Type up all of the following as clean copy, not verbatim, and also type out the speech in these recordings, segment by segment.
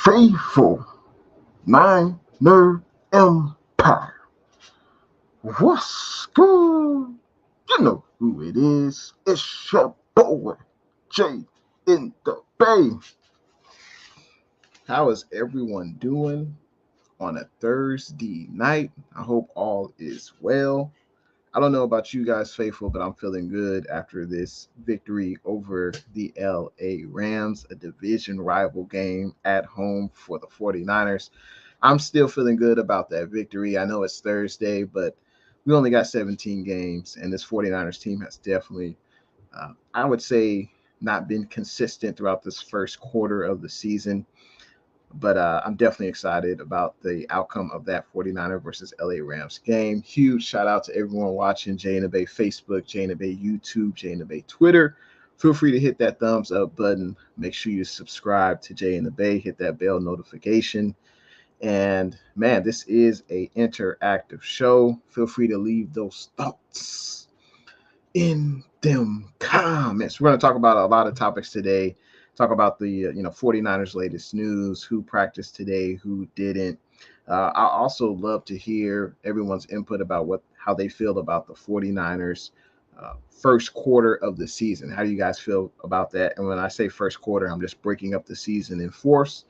Faithful, Niner Empire. What's good? You know who it is. It's your boy, Jay in the Bay. How is everyone doing on a Thursday night? I hope all is well. I don't know about you guys, Faithful, but I'm feeling good after this victory over the LA Rams, a division rival game at home for the 49ers. I'm still feeling good about that victory. I know it's Thursday, but we only got 17 games, and this 49ers team has definitely, I would say, not been consistent throughout this first quarter of the season. But I'm definitely excited about the outcome of that 49er versus LA Rams game. Huge shout out to everyone watching Jay and Bay Facebook, Jay and Bay YouTube, Jay and Bay Twitter. Feel free to hit that thumbs up button. Make sure you subscribe to Jay and the Bay. Hit that bell notification. And man, this is a interactive show. Feel free to leave those thoughts in them comments. We're going to talk about a lot of topics today. Talk about the 49ers latest news, who practiced today, who didn't. I also love to hear everyone's input about how they feel about the 49ers first quarter of the season. How do you guys feel about that? And when I say first quarter, I'm just breaking up the season in fourths.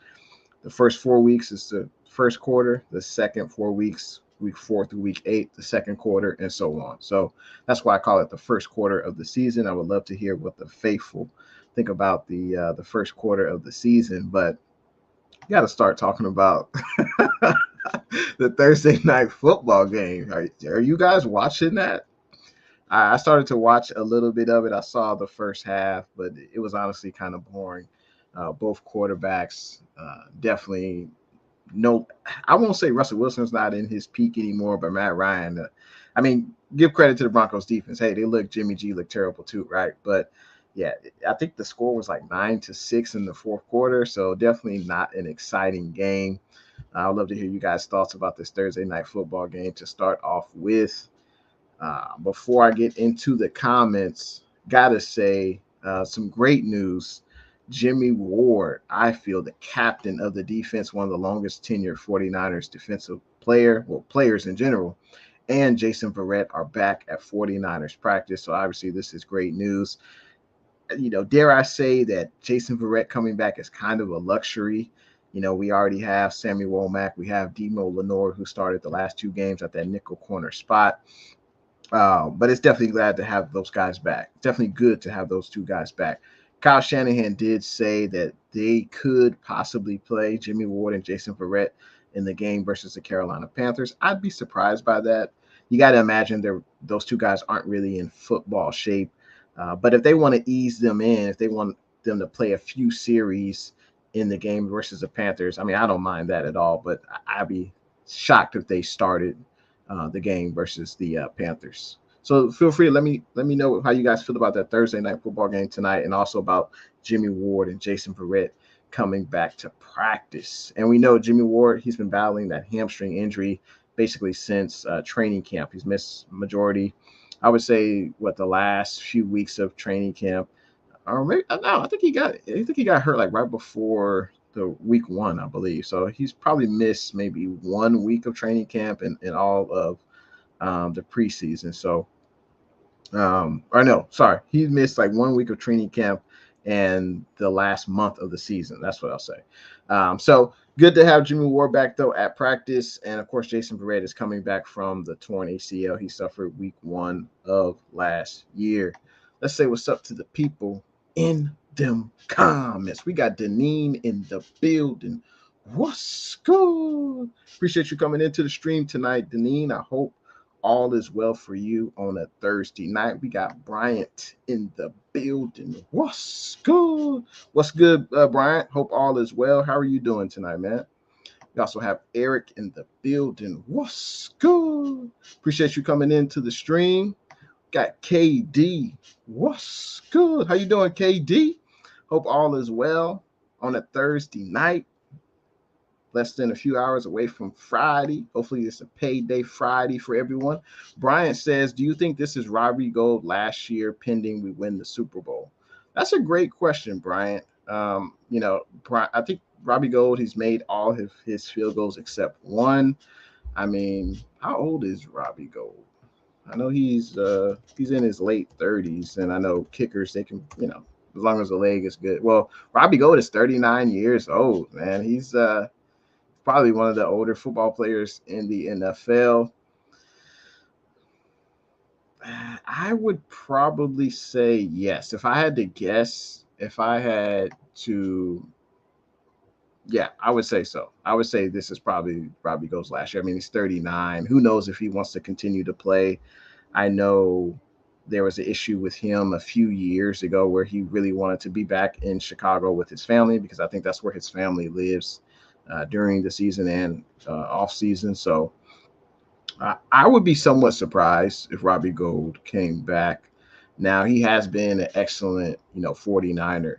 The first 4 weeks is the first quarter. The second 4 weeks, week 4 through week 8, the second quarter, and so on. So that's why I call it the first quarter of the season. I would love to hear what the faithful think about the first quarter of the season, but you got to start talking about the Thursday night football game. Are you guys watching that? I started to watch a little bit of it. I saw the first half, but it was honestly kind of boring. Both quarterbacks definitely no. I won't say Russell Wilson's not in his peak anymore, but Matt Ryan. I mean, give credit to the Broncos defense. Hey, Jimmy G looked terrible too, right? But yeah, I think the score was like 9-6 in the fourth quarter, so definitely not an exciting game. I'd love to hear you guys' thoughts about this Thursday night football game to start off with. Before I get into the comments, gotta say some great news. Jimmy Ward, I feel the captain of the defense, one of the longest tenured 49ers defensive players in general, and Jason Verrett are back at 49ers practice. So obviously this is great news. Dare I say that Jason Verrett coming back is kind of a luxury. We already have Sammy Womack. We have Demo Lenore, who started the last two games at that nickel corner spot. But it's definitely glad to have those guys back. It's definitely good to have those two guys back. Kyle Shanahan did say that they could possibly play Jimmy Ward and Jason Verrett in the game versus the Carolina Panthers. I'd be surprised by that. You got to imagine those two guys aren't really in football shape. But if they want to ease them in, if they want them to play a few series in the game versus the Panthers, I mean, I don't mind that at all. But I'd be shocked if they started the game versus the Panthers. So feel free to let me know how you guys feel about that Thursday night football game tonight, and also about Jimmy Ward and Jason Verrett coming back to practice. And we know Jimmy Ward, he's been battling that hamstring injury basically since training camp. He's missed majority, I would say, the last few weeks of training camp, or maybe no, I think he got hurt like right before the week 1, I believe. So he's probably missed maybe 1 week of training camp and all of the preseason. So, or no, sorry, he missed like 1 week of training camp and the last month of the season. That's what I'll say. So good to have Jimmy Ward back though at practice, and of course Jason Verrett is coming back from the torn ACL he suffered week 1 of last year. Let's say what's up to the people in them comments. We got Deneen in the building. What's good? Appreciate you coming into the stream tonight, Deneen. I hope all is well for you on a Thursday night. We got Bryant in the building. What's good? What's good, Bryant? Hope all is well. How are you doing tonight, man? We also have Eric in the building. What's good? Appreciate you coming into the stream. Got KD. What's good? How you doing, KD? Hope all is well on a Thursday night. Less than a few hours away from Friday. Hopefully it's a payday Friday for everyone. Brian says, do you think this is Robbie Gold last year pending we win the Super Bowl? That's a great question, Brian. Brian, I think Robbie Gold, he's made all of his field goals except one. I mean, how old is Robbie Gold? I know he's in his late 30s, and I know kickers they can, as long as the leg is good. Well, Robbie Gold is 39 years old, man. He's probably one of the older football players in the NFL. I would probably say yes. If I had to guess, if I had to, yeah, I would say so. I would say this is probably Robbie Gold's last year. I mean, he's 39. Who knows if he wants to continue to play? I know there was an issue with him a few years ago where he really wanted to be back in Chicago with his family because I think that's where his family lives during the season and off season. So I would be somewhat surprised if Robbie Gold came back. Now he has been an excellent, 49er.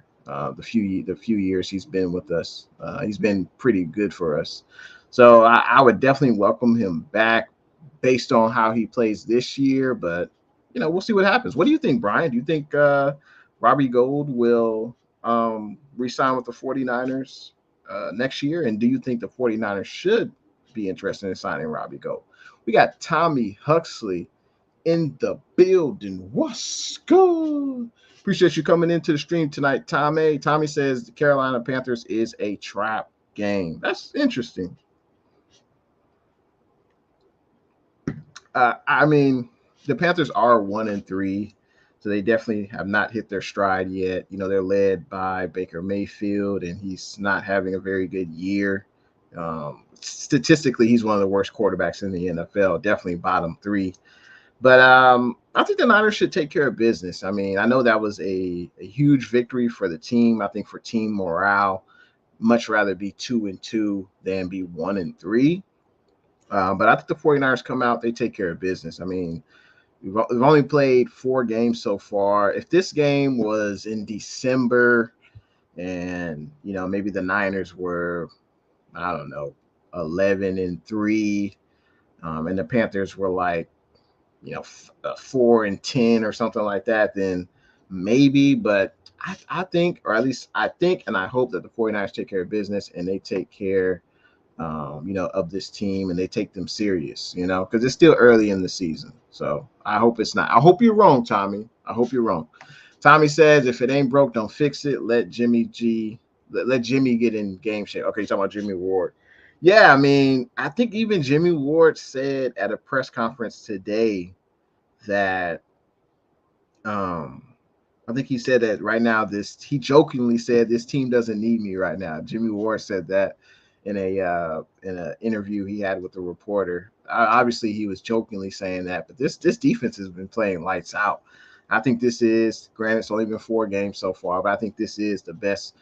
The few years he's been with us, he's been pretty good for us. So I would definitely welcome him back based on how he plays this year. But we'll see what happens. What do you think, Brian? Do you think Robbie Gold will re-sign with the 49ers next year? And do you think the 49ers should be interested in signing Robbie Gold? We got Tommy Huxley in the building. What's good? Appreciate you coming into the stream tonight, Tommy. Tommy says the Carolina Panthers is a trap game. That's interesting. I mean, the Panthers are 1-3, so they definitely have not hit their stride yet. They're led by Baker Mayfield, and he's not having a very good year. Statistically, he's one of the worst quarterbacks in the NFL, definitely bottom three. But I think the Niners should take care of business. I mean, I know that was a huge victory for the team. I think for team morale, much rather be 2-2 than be 1-3. But I think the 49ers come out, they take care of business. I mean, we've only played 4 games so far. If this game was in December and, maybe the Niners were, I don't know, 11-3, and the Panthers were like, 4-10 or something like that, then maybe. But I think, or at least I think, and I hope that the 49ers take care of business and they take care, of this team and they take them serious, because it's still early in the season. So I hope it's not. I hope you're wrong, Tommy. I hope you're wrong. Tommy says, if it ain't broke, don't fix it. Let Jimmy get in game shape. Okay, you're talking about Jimmy Ward. Yeah, I mean, I think even Jimmy Ward said at a press conference today that I think he said that right now he jokingly said this team doesn't need me right now. Jimmy Ward said that in an interview he had with a reporter. Obviously, he was jokingly saying that, but this defense has been playing lights out. I think this is, granted, it's only been 4 games so far, but I think this is the best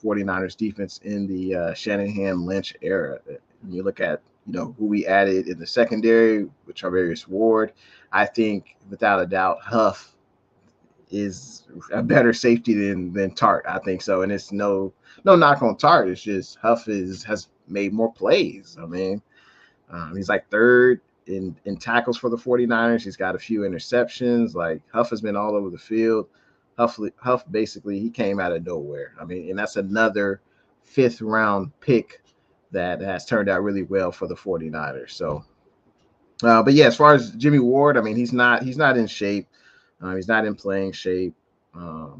49ers defense in the Shanahan-Lynch era. When you look at, who we added in the secondary, with Charvarius Ward, I think without a doubt Huff is a better safety than Tart. I think so. And it's no knock on Tart. It's just Huff has made more plays. I mean, he's like 3rd in tackles for the 49ers. He's got a few interceptions. Like, Huff has been all over the field. Huff basically, he came out of nowhere. I mean, and that's another 5th round pick that has turned out really well for the 49ers. So, but yeah, as far as Jimmy Ward, I mean, he's not in shape. He's not in playing shape.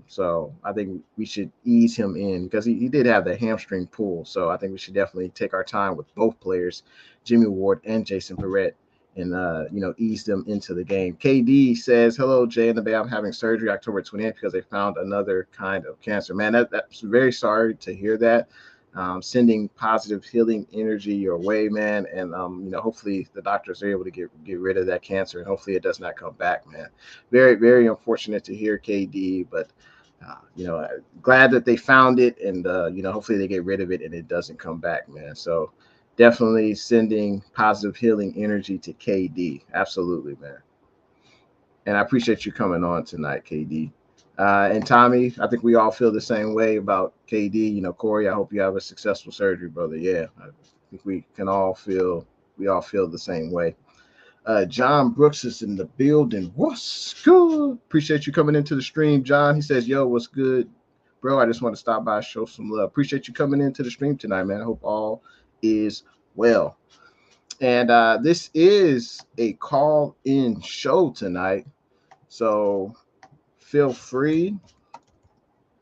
So I think we should ease him in because he did have the hamstring pull. So I think we should definitely take our time with both players, Jimmy Ward and Jason Verrett, and ease them into the game. KD says, hello, Jay and the Bay. I'm having surgery October 20th because they found another kind of cancer. Man, that's very sorry to hear that. Sending positive healing energy your way, man. And, hopefully the doctors are able to get rid of that cancer, and hopefully it does not come back, man. Very, very unfortunate to hear, KD, but, glad that they found it, and, hopefully they get rid of it and it doesn't come back, man. So definitely sending positive healing energy to KD. Absolutely, man. And I appreciate you coming on tonight, KD. And Tommy, I think we all feel the same way about KD. Corey, I hope you have a successful surgery, brother. Yeah, I think we all feel the same way. John Brooks is in the building. What's good? Appreciate you coming into the stream, John. He says, yo, what's good, bro, I just want to stop by, show some love. Appreciate you coming into the stream tonight, man. I hope all is well. And this is a call-in show tonight, so feel free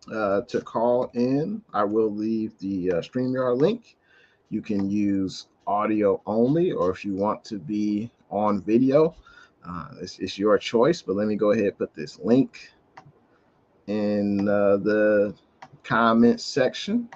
to call in. I will leave the StreamYard link. You can use audio only, or if you want to be on video, it's your choice. But let me go ahead and put this link in the comment section.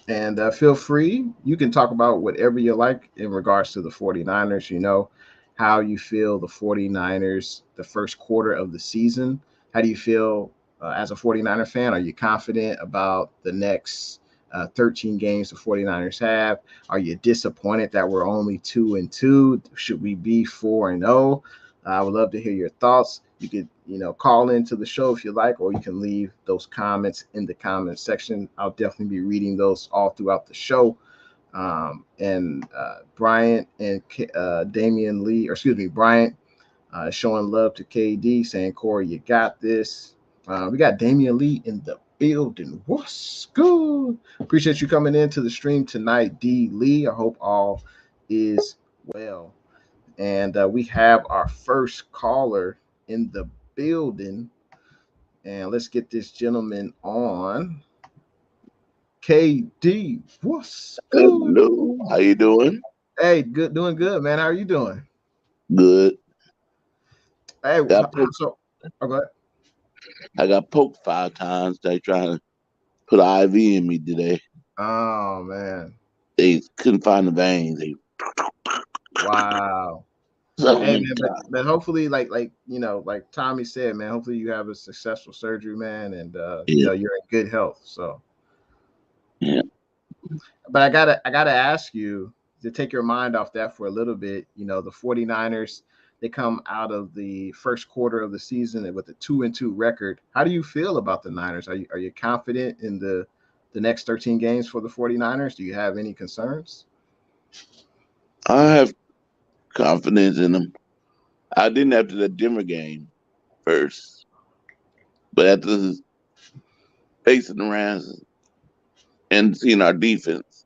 And feel free. You can talk about whatever you like in regards to the 49ers. You know, how you feel the 49ers, the first quarter of the season. How do you feel as a 49er fan? Are you confident about the next 13 games the 49ers have? Are you disappointed that we're only 2-2? Should we be 4-0? I would love to hear your thoughts. You could, call into the show if you like, or you can leave those comments in the comment section. I'll definitely be reading those all throughout the show. And Bryant and Damian Lee, or excuse me, Bryant showing love to KD, saying, Corey, you got this. We got Damian Lee in the building. What's good? Appreciate you coming into the stream tonight, D. Lee. I hope all is well. And we have our first caller in the building. And let's get this gentleman on. KD, what's good? Hello. How you doing? Hey, good, doing good, man. How are you doing? Good. Hey, Got go ahead. I got poked 5 times. They trying to put an IV in me today. Oh man. They couldn't find the veins. Wow. Hey man, but hopefully, like Tommy said, man, hopefully you have a successful surgery, man, and you're in good health. So yeah. But I gotta ask you to take your mind off that for a little bit. The 49ers, they come out of the first quarter of the season with a 2-2 record. How do you feel about the Niners? Are you confident in the next 13 games for the 49ers? Do you have any concerns? I have confidence in them. I didn't after the Denver game first, but after facing the Rams and seeing our defense,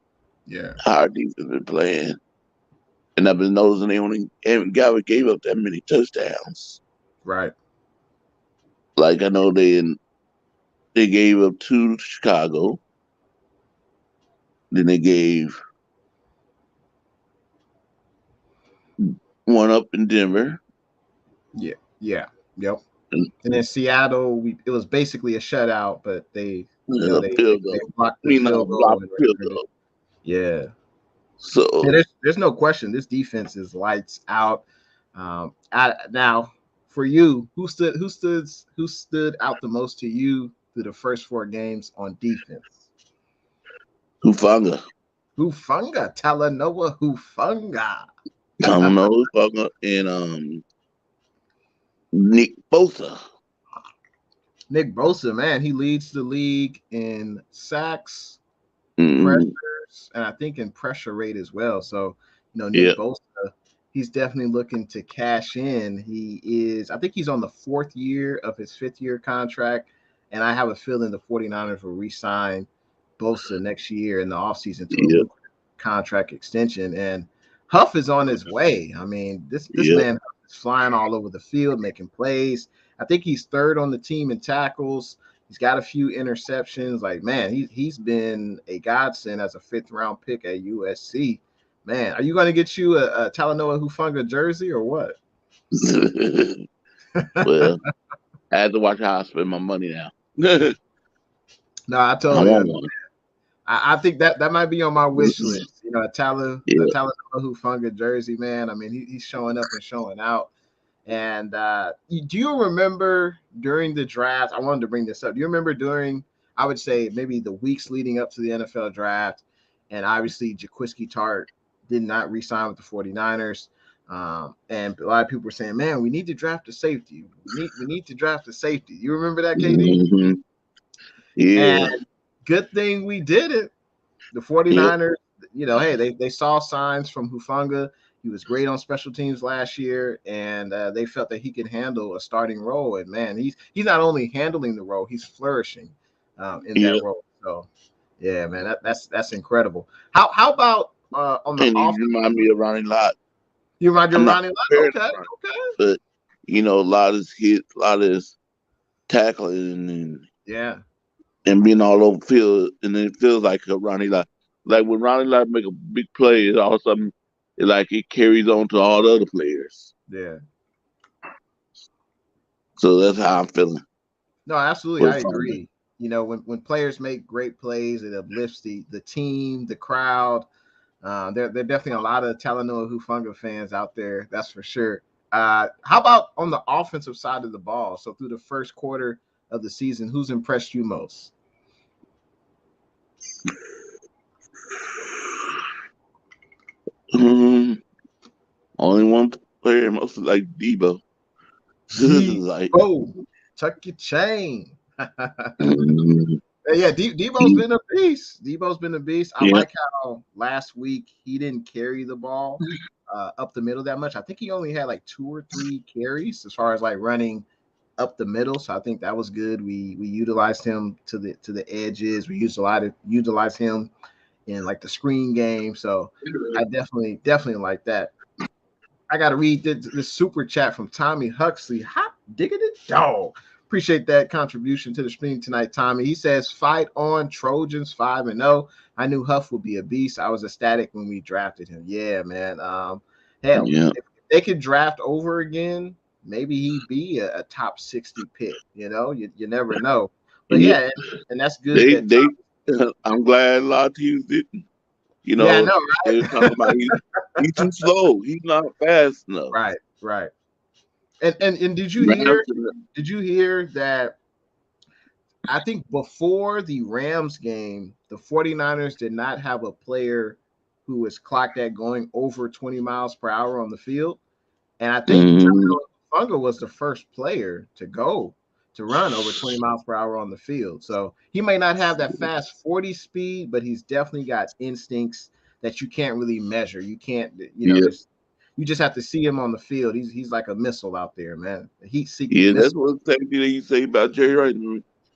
how our defense been playing, and I've been noticing they only haven't gave up that many touchdowns. Right. Like I know they gave up 2 to Chicago. Then they gave 1 up in Denver. Yeah. Yep. And then Seattle, it was basically a shutout, but they blocked the field goal. Yeah. So there's no question this defense is lights out. Now for you, who stood out the most to you through the first 4 games on defense? Hufanga, Talanoa Hufanga. Hufanga, and Nick Bosa. Nick Bosa, man, he leads the league in sacks, pressures, and I think in pressure rate as well. So, Nick Bosa, he's definitely looking to cash in. I think he's on the 4th year of his 5th-year contract, and I have a feeling the 49ers will re-sign Bosa next year in the offseason to a contract extension. And Huff is on his way. I mean, this man is flying all over the field, making plays. I think he's 3rd on the team in tackles. He's got a few interceptions. Like, man, he's been a godsend as a 5th-round pick at USC. Man, are you going to get you a Talanoa Hufanga jersey or what? Well, I have to watch how I spend my money now. No, I told you. I think that might be on my wish list. A Talanoa Hufanga jersey, man. I mean, he's showing up and showing out. And do you remember during the draft? I wanted to bring this up. Do you remember during, I would say, maybe the weeks leading up to the NFL draft, and obviously Jaquiski Tartt did not re-sign with the 49ers. And a lot of people were saying, man, we need to draft a safety. We need to draft a safety. You remember that, KD? Mm-hmm. Yeah. And good thing we did it. The 49ers, hey, they saw signs from Hufanga, He was great on special teams last year, and they felt that he could handle a starting role. And man, he's not only handling the role, he's flourishing in that Yeah, role. So yeah, man, that's incredible. How about on the and he off? remind me of Ronnie Lott. You remind you I'm of not Ronnie Lott? comparing to Okay, Ronnie, okay, but a lot of his hits, a lot of his tackling yeah, and being all over the field, and it feels like a Ronnie Lott. Like when Ronnie Lott make a big play, it all of a sudden it carries on to all the other players. yeah. So that's how I'm feeling No, absolutely, I with Ronnie. agree. When players make great plays, it uplifts the team, the crowd. There are definitely a lot of Talanoa Hufanga fans out there, that's for sure. How about on the offensive side of the ball? So through the first quarter of the season, who's impressed you most? Um, only one player, mostly like Debo. Like, Debo, tuck your chain. mm, Yeah, Debo's been a beast. Debo's been a beast. I yeah, like how last week he didn't carry the ball up the middle that much. I think he only had like 2 or 3 carries as far as like running up the middle. So I think that was good. We utilized him to the edges. We utilize him in like the screen game. So I definitely like that. I got to read the super chat from Tommy Huxley. Hot diggity dog. Appreciate that contribution to the stream tonight, Tommy. He says, "Fight on, Trojans 5-0. I knew Huff would be a beast. I was ecstatic when we drafted him." Yeah, man. Hell, yeah, if they could draft over again, maybe he'd be a top 60 pick. You never know. But yeah. yeah, and that's good They that. they. I'm glad a lot of teams didn't. Yeah, I know, They were talking about he's too slow. He's not fast enough. right, right. And did you Rams hear? Did you hear that? I think before the Rams game, the 49ers did not have a player who was clocked at going over 20 miles per hour on the field. And I think Mm, Funga was the first player to run over 20 miles per hour on the field. So he may not have that fast 40 speed, but he's definitely got instincts that you can't really measure. You can't, yeah, there's you just have to see him on the field. He's like a missile out there, man. A heat-seeking yeah. missile. That's what the same thing that you say about Jerry Rice.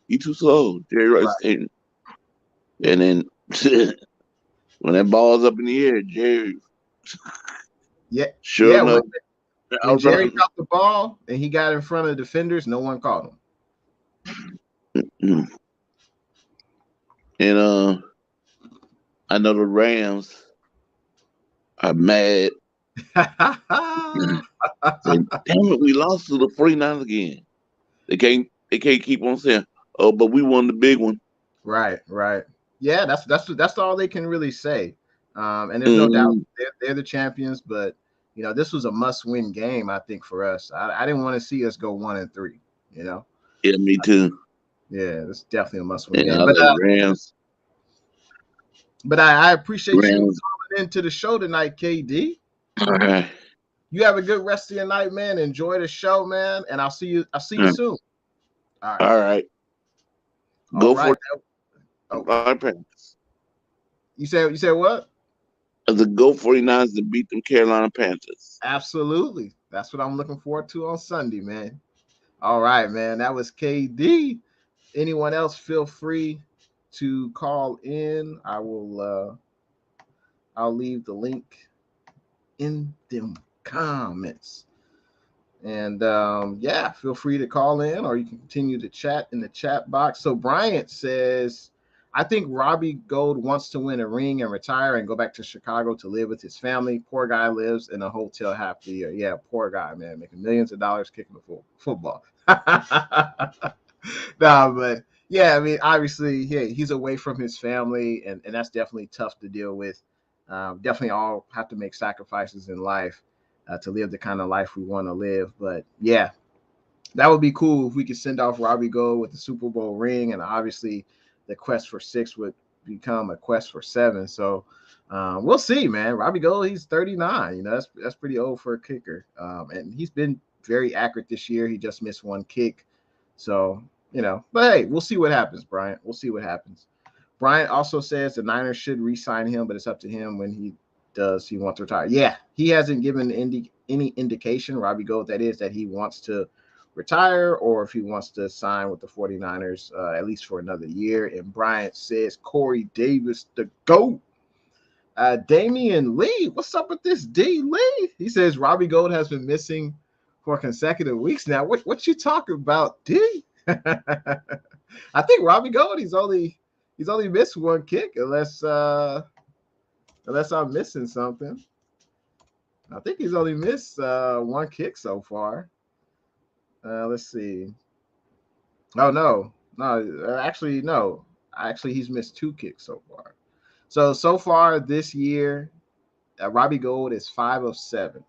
He too slow. Jerry Rice Right. can't. And then when that ball's up in the air, Jerry, Yeah. sure Yeah. When, enough, when Jerry outrun. caught the ball and he got in front of the defenders, no one caught him. Mm. And I know the Rams are mad. Say, damn it, we lost to the 49ers again. They can't keep on saying, oh, but we won the big one. Right, right. Yeah, that's all they can really say. And there's no doubt Mm, they're the champions, but this was a must-win game, I think, for us. I didn't want to see us go 1-3. You know, yeah, me too. yeah, it's definitely a must-win And game. I But like Rams. I appreciate you Rams. calling into the show tonight, KD. All right. You have a good rest of your night, man. Enjoy the show, man, and I'll see you soon. All right, All right. all Go right. for Oh, the Panthers. you said what? The Go 49ers to beat them Carolina Panthers. Absolutely. That's what I'm looking forward to on Sunday, man. All right, man. That was KD. Anyone else, feel free to call in. I'll leave the link in the comments. And yeah, feel free to call in or you can continue to chat in the chat box. So Bryant says, I think Robbie Gold wants to win a ring and retire and go back to Chicago to live with his family. Poor guy lives in a hotel half the year. Yeah, poor guy, man, making millions of dollars kicking the football. Nah, but yeah, I mean, obviously, yeah, he's away from his family, and that's definitely tough to deal with. Definitely all have to make sacrifices in life to live the kind of life we want to live. But yeah, that would be cool if we could send off Robbie Gold with the Super Bowl ring, and obviously the quest for 6 would become a quest for 7. So we'll see, man. Robbie Gold, he's 39. That's pretty old for a kicker, and he's been very accurate this year. He just missed one kick, so But hey, we'll see what happens, Bryant. We'll see what happens. Bryant also says the Niners should re-sign him, but it's up to him when he does he want to retire? Yeah, he hasn't given any indication, Robbie Gold, that is, that he wants to retire or if he wants to sign with the 49ers at least for another year. And Bryant says Corey Davis, the GOAT. Damian Lee, what's up with this D Lee? He says Robbie Gold has been missing for consecutive weeks now. What you talking about, D? I think Robbie Gold, he's only missed one kick unless I'm missing something. I think he's only missed one kick so far. Let's see. Oh no, actually no. Actually, he's missed two kicks so far. So far this year, Robbie Gold is 5 of 7.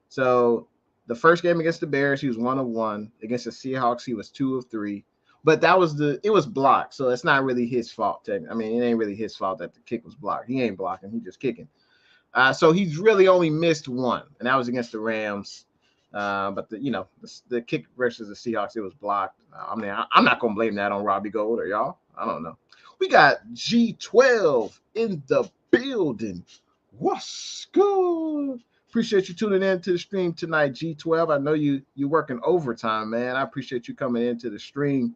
So the first game against the Bears, he was 1 of 1. Against the Seahawks, he was 2 of 3. But it was blocked, so it's not really his fault. I mean, it ain't really his fault that the kick was blocked. He ain't blocking, he's just kicking. So he's really only missed one, and that was against the Rams. But the kick versus the Seahawks, it was blocked. I mean, I'm not gonna blame that on Robbie Gold or y'all. I don't know. We got G12 in the building. What's good? Appreciate you tuning in to the stream tonight, G12. I know you working overtime, man. I appreciate you coming into the stream.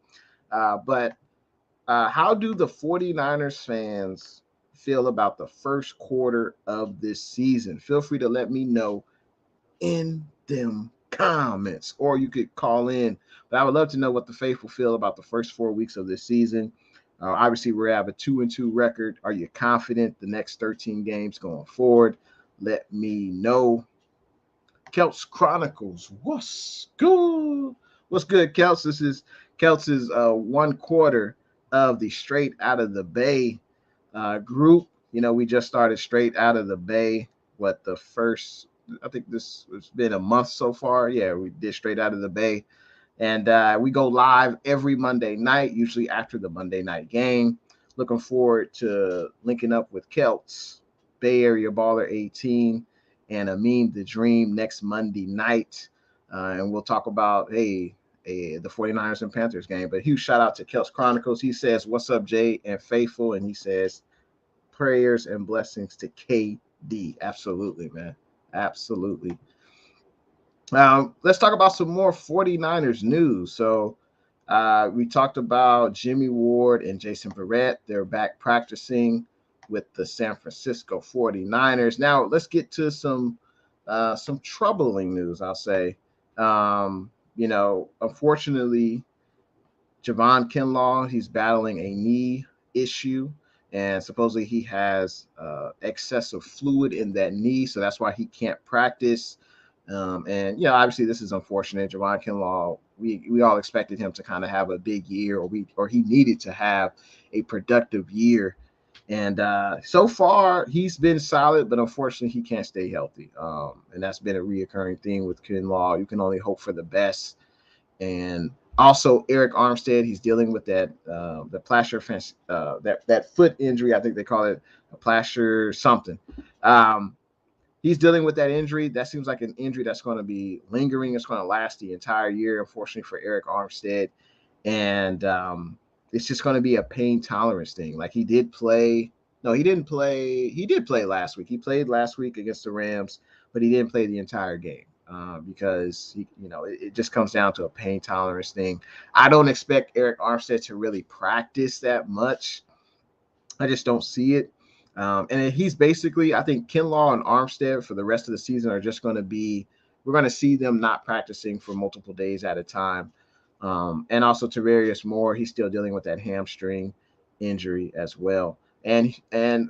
But how do the 49ers fans feel about the first quarter of this season? Feel free to let me know in them comments, or you could call in. But I would love to know what the faithful feel about the first 4 weeks of this season. Obviously, we have a 2-2 record. Are you confident the next 13 games going forward? Let me know. Kelts Chronicles, what's good? What's good, Kelts? This is Kelts' one quarter of the Straight Out of the Bay group. You know, we just started Straight Out of the Bay. I think this has been a month so far. Yeah, we did Straight Out of the Bay. And we go live every Monday night, usually after the Monday night game. Looking forward to linking up with Kelts, Bay Area Baller 18, and Amin the Dream next Monday night. And we'll talk about, the 49ers and Panthers game. But huge shout out to Kelts Chronicles. He says, what's up, Jay and Faithful? And he says, prayers and blessings to KD. Absolutely, man. Absolutely. Let's talk about some more 49ers news. So we talked about Jimmy Ward and Jason Verrett. They're back practicing with the San Francisco 49ers. Now let's get to some troubling news, I'll say. Unfortunately, Javon Kinlaw, he's battling a knee issue, and supposedly he has excessive fluid in that knee, so that's why he can't practice. Obviously this is unfortunate. Javon Kinlaw, we all expected him to kind of have a big year, or he needed to have a productive year. And so far he's been solid, but unfortunately he can't stay healthy. And that's been a reoccurring thing with Kinlaw. You can only hope for the best. And also Eric Armstead, he's dealing with that the plaster that foot injury. I think they call it a plaster something. He's dealing with that injury. That seems like an injury that's going to be lingering. It's going to last the entire year, unfortunately, for Eric Armstead. And it's just going to be a pain tolerance thing. Like he did play. No, he didn't play. He did play last week. He played last week against the Rams, but he didn't play the entire game because, it just comes down to a pain tolerance thing. I don't expect Eric Armstead to really practice that much. I just don't see it. And he's basically, I think Kinlaw and Armstead for the rest of the season are just going to be, we're going to see them not practicing for multiple days at a time. And also Tavarius Moore, he's still dealing with that hamstring injury as well. And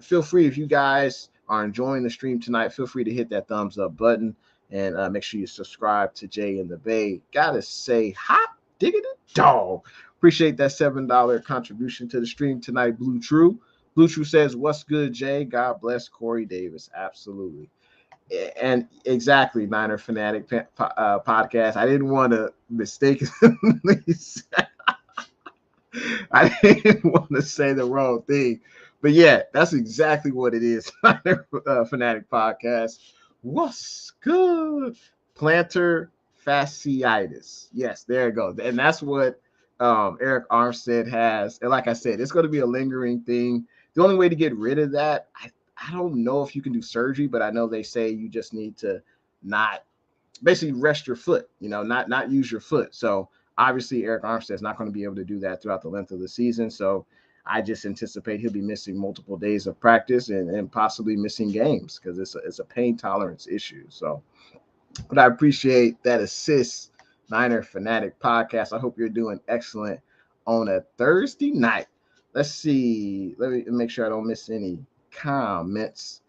feel free, if you guys are enjoying the stream tonight, feel free to hit that thumbs up button and make sure you subscribe to Jay and the Bay. Gotta say, hot diggity dog. Appreciate that $7 contribution to the stream tonight, Blue True. Blue True says, what's good, Jay? God bless Corey Davis. Absolutely. And exactly, Niner Fanatic podcast. I didn't want to mistakenly say, I didn't want to say the wrong thing. But yeah, that's exactly what it is. Niner Fanatic podcast. What's good? Plantar fasciitis. Yes, there it goes. And that's what Eric Armstead has. And like I said, it's going to be a lingering thing. The only way to get rid of that, I don't know if you can do surgery, but I know they say you just need to not basically rest your foot, not use your foot. So obviously Eric Armstead's not going to be able to do that throughout the length of the season. So I just anticipate he'll be missing multiple days of practice and possibly missing games because it's a pain tolerance issue. So, but I appreciate that assist, Niner Fanatic Podcast. I hope you're doing excellent on a Thursday night. Let's see. Let me make sure I don't miss any comments.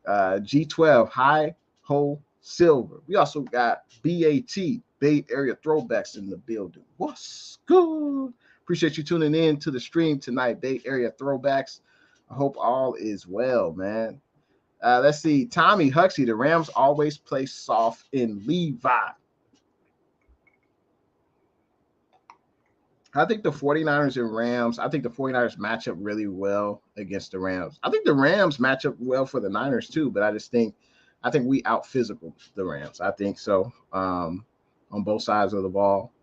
G12 High Ho Silver. We also got BAT Bay Area Throwbacks in the building. What's good? Appreciate you tuning in to the stream tonight, Bay Area Throwbacks. I hope all is well, man. Let's see. Tommy Huxley, the Rams always play soft in Levi. I think the 49ers and Rams, I think the 49ers match up really well against the Rams. I think the Rams match up well for the Niners too, but I think we out physical the Rams. I think so on both sides of the ball.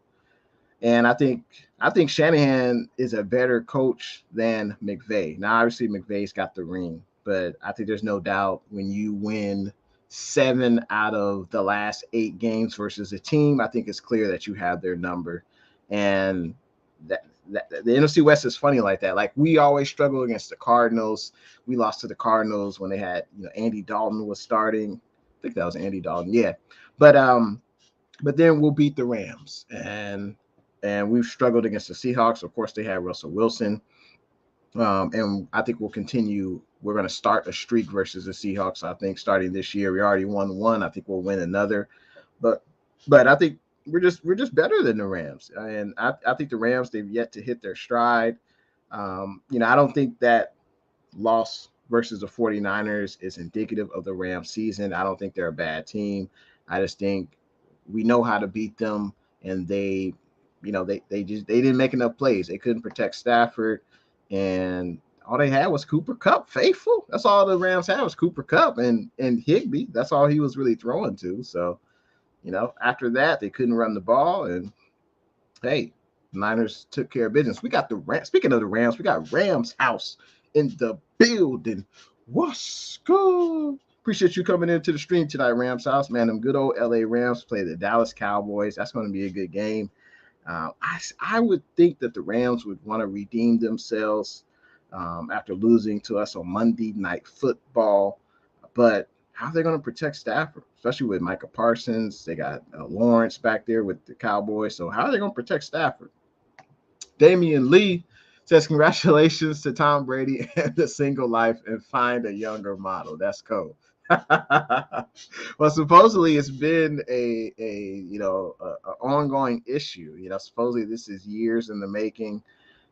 And I think Shanahan is a better coach than McVay. Now, obviously, McVay's got the ring, but I think there's no doubt when you win 7 out of the last 8 games versus a team, I think it's clear that you have their number. And that the NFC West is funny like that. Like we always struggle against the Cardinals. We lost to the Cardinals when they had, Andy Dalton was starting. I think that was Andy Dalton. Yeah. But then we'll beat the Rams and we've struggled against the Seahawks. Of course, they had Russell Wilson. And I think we'll continue. We're going to start a streak versus the Seahawks. I think starting this year, we already won one. I think we'll win another. But I think we're just better than the Rams. And I think the Rams, they've yet to hit their stride. I don't think that loss versus the 49ers is indicative of the Rams season. I don't think they're a bad team. I just think we know how to beat them, and they didn't make enough plays. They couldn't protect Stafford, and all they had was Cooper Kupp, faithful. That's all the Rams had was Cooper Kupp and Higbee. That's all he was really throwing to. So, after that, they couldn't run the ball, and hey, the Niners took care of business. We got the Rams. Speaking of the Rams, we got Rams House in the building. What's good? Appreciate you coming into the stream tonight, Rams House. Man, them good old LA Rams play the Dallas Cowboys. That's going to be a good game. I would think that the Rams would want to redeem themselves after losing to us on Monday Night Football. But how are they going to protect Stafford, especially with Micah Parsons? They got Lawrence back there with the Cowboys. So how are they going to protect Stafford? Damian Lee says, congratulations to Tom Brady and the single life and find a younger model. That's cool. Well, supposedly it's been a ongoing issue. Supposedly this is years in the making.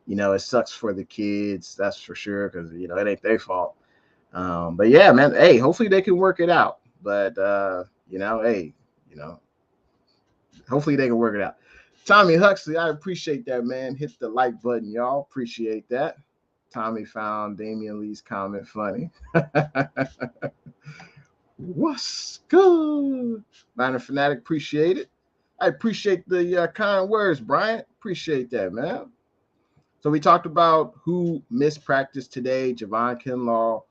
It sucks for the kids, that's for sure, because it ain't their fault. But yeah, man, hey, hopefully they can work it out. But hopefully they can work it out. Tommy Huxley, I appreciate that, man. Hit the like button, y'all. Appreciate that. Tommy found Damian Lee's comment funny. What's good? Niner Fanatic, appreciate it. I appreciate the kind words, Brian. Appreciate that, man. So we talked about who missed practice today, Javon Kinlaw,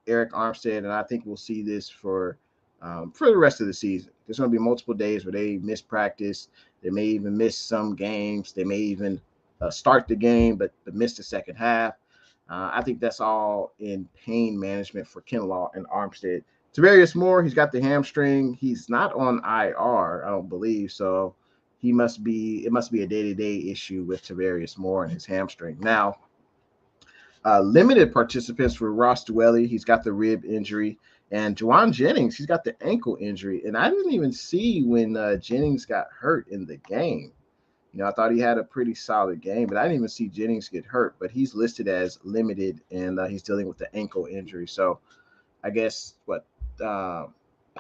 Eric Armstead, and I think we'll see this for the rest of the season. There's going to be multiple days where they miss practice. They may even miss some games. They may even start the game but miss the second half. I think that's all in pain management for Kinlaw and Armstead. Tavarius Moore, he's got the hamstring. He's not on IR, I don't believe. So it must be a day-to-day issue with Tavarius Moore and his hamstring. Now, limited participants for Ross Dwelly. He's got the rib injury. And Juwan Jennings, he's got the ankle injury. And I didn't even see when Jennings got hurt in the game. I thought he had a pretty solid game, but I didn't even see Jennings get hurt. But he's listed as limited, and he's dealing with the ankle injury. So I guess I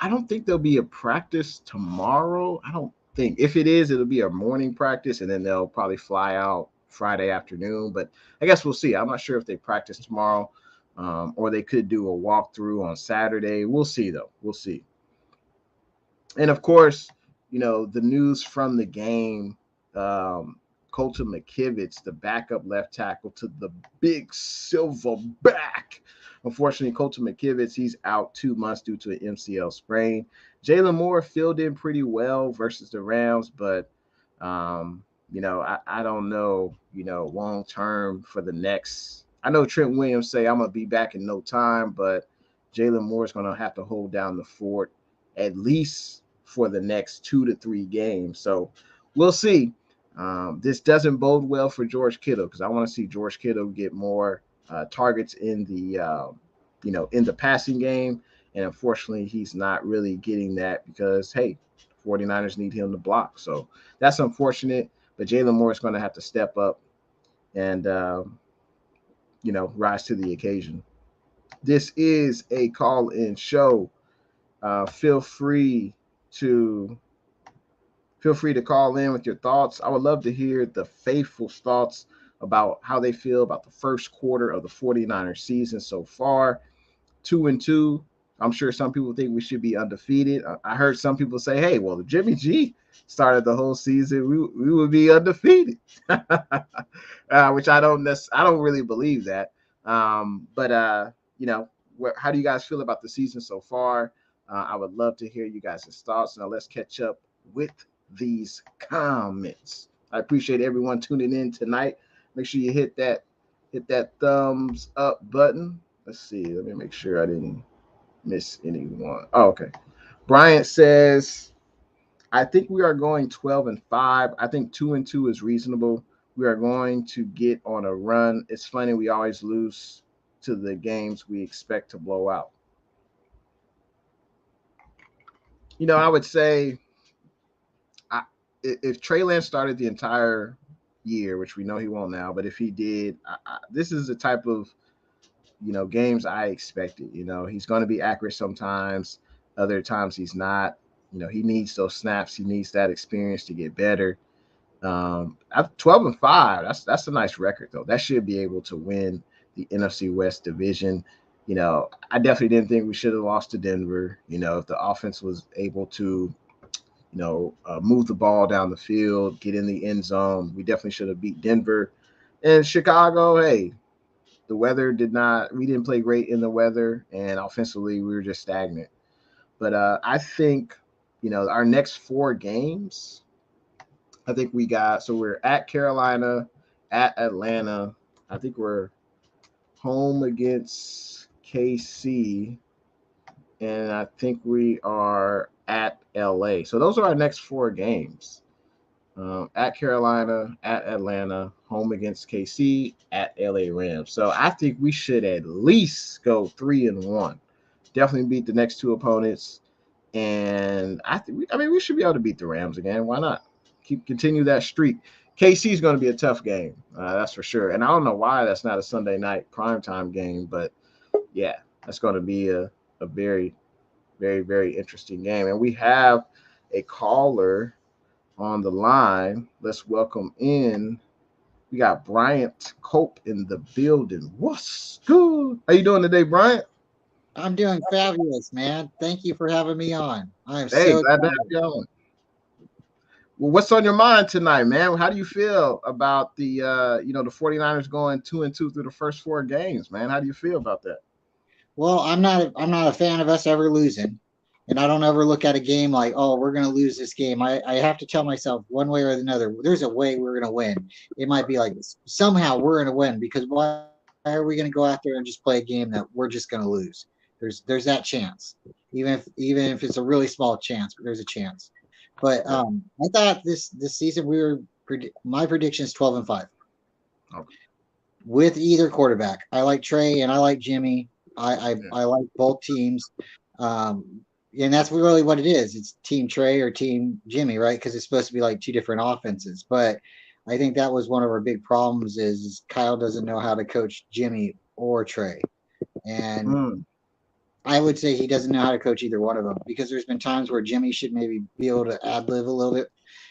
don't think there'll be a practice tomorrow. I don't think. If it is, it'll be a morning practice, and then they'll probably fly out Friday afternoon. But I guess we'll see. I'm not sure if they practice tomorrow, or they could do a walkthrough on Saturday. We'll see, though. We'll see. And, of course, the news from the game, Colton McKivitz, the backup left tackle to the big silverback Unfortunately, Colton McKivitz, he's out 2 months due to an MCL sprain. Jalen Moore filled in pretty well versus the Rams, but I don't know, long term for the next. I know Trent Williams say I'm gonna be back in no time, but Jalen Moore's gonna have to hold down the fort at least for the next 2 to 3 games. So we'll see. This doesn't bode well for George Kittle because I want to see George Kittle get more targets in the passing game, and unfortunately, he's not really getting that because hey, 49ers need him to block. So that's unfortunate. But Jalen Moore is going to have to step up and rise to the occasion. This is a call-in show. Feel free to call in with your thoughts. I would love to hear the faithful's thoughts about how they feel about the first quarter of the 49ers season so far. 2-2. I'm sure some people think we should be undefeated. I heard some people say, hey, well, if Jimmy G started the whole season, we would be undefeated, which I don't really believe that. But how do you guys feel about the season so far? I would love to hear you guys' thoughts. Now let's catch up with these comments. I appreciate everyone tuning in tonight. Make sure you hit that thumbs up button. Let's see. Let me make sure I didn't miss anyone. Oh, okay. Bryant says, I think we are going 12-5. I think 2-2 is reasonable. We are going to get on a run. It's funny, we always lose to the games we expect to blow out. I would say if Trey Lance started the entire year, which we know he won't now, but if he did, this is the type of games I expected. He's going to be accurate sometimes, other times he's not. He needs those snaps. He needs that experience to get better. 12-5. That's a nice record though. That should be able to win the NFC West division. I definitely didn't think we should have lost to Denver. If the offense was able to, move the ball down the field, get in the end zone, we definitely should have beat Denver. And Chicago, hey, we didn't play great in the weather, and offensively we were just stagnant. But I think, our next 4 games, I think we're at Carolina, at Atlanta. I think we're home against KC, and I think we are at LA. So those are our next 4 games. At Carolina, at Atlanta, home against KC, at LA Rams. So I think we should at least go 3-1. Definitely beat the next 2 opponents, and we should be able to beat the Rams again. Why not? Continue that streak. KC is going to be a tough game, that's for sure. And I don't know why that's not a Sunday night primetime game, but yeah, that's going to be a very, very, very interesting game. And we have a caller on the line. Let's welcome in. We got Bryant Cope in the building. What's good? How you doing today, Bryant? I'm doing fabulous, man. Thank you for having me on. I'm Hey, so glad to excited. have you on. Well, what's on your mind tonight, man? How do you feel about the 49ers going 2-2 through the first 4 games, man? How do you feel about that? Well, I'm not a fan of us ever losing. And I don't ever look at a game like, oh, we're gonna lose this game. I have to tell myself one way or another, there's a way we're gonna win. It might be like somehow we're gonna win because why are we gonna go out there and just play a game that we're just gonna lose? There's that chance. Even if it's a really small chance, but there's a chance. But I thought this season my prediction is 12-5 Okay. with either quarterback. I like Trey and I like Jimmy. I like both teams, and that's really what it is. It's Team Trey or Team Jimmy, right? Because it's supposed to be like 2 different offenses. But I think that was one of our big problems is Kyle doesn't know how to coach Jimmy or Trey, and I would say he doesn't know how to coach either one of them because there's been times where Jimmy should maybe be able to ad lib a little bit,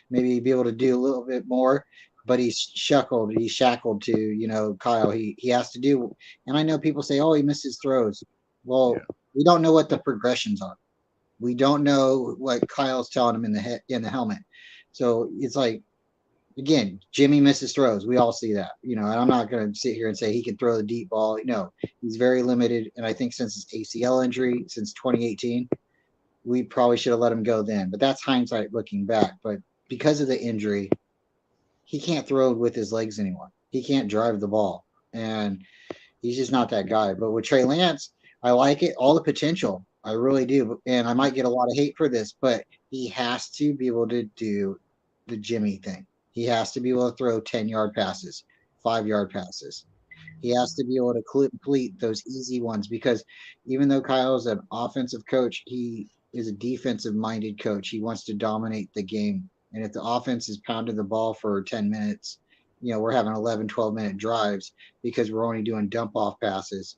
maybe be able to do a little bit more, but he's shackled to, Kyle. He has to do, and I know people say, oh, he misses throws. Well, we don't know what the progressions are. We don't know what Kyle's telling him in the helmet. So it's like, again, Jimmy misses throws. We all see that, and I'm not going to sit here and say he can throw the deep ball. No, he's very limited. And I think since his ACL injury, since 2018, we probably should have let him go then. But that's hindsight looking back. But because of the injury, he can't throw with his legs anymore. He can't drive the ball. And he's just not that guy. But with Trey Lance, I like it, all the potential. I really do. And I might get a lot of hate for this, but he has to be able to do the Jimmy thing. He has to be able to throw 10-yard passes, 5-yard passes. He has to be able to complete those easy ones because even though Kyle's an offensive coach, he is a defensive minded coach. He wants to dominate the game. And if the offense is pounding the ball for 10 minutes, we're having 11, 12-minute drives because we're only doing dump off passes.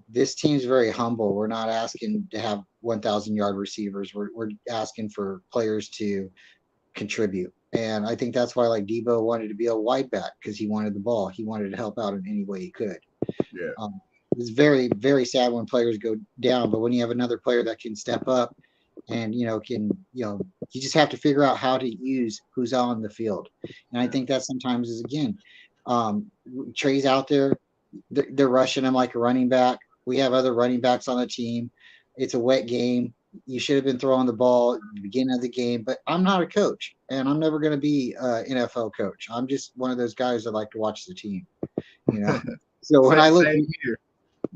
This team's very humble. We're not asking to have 1,000-yard receivers. We're asking for players to contribute. And I think that's why like Debo wanted to be a wide back because he wanted the ball. He wanted to help out in any way he could. Yeah. It's very, very sad when players go down, but when you have another player that can step up and, you just have to figure out how to use who's on the field. And I think that sometimes is, again, Trey's out there. They're rushing him like a running back. We have other running backs on the team. It's a wet game. You should have been throwing the ball at the beginning of the game, but I'm not a coach, and I'm never going to be an NFL coach. I'm just one of those guys that like to watch the team, So when I look,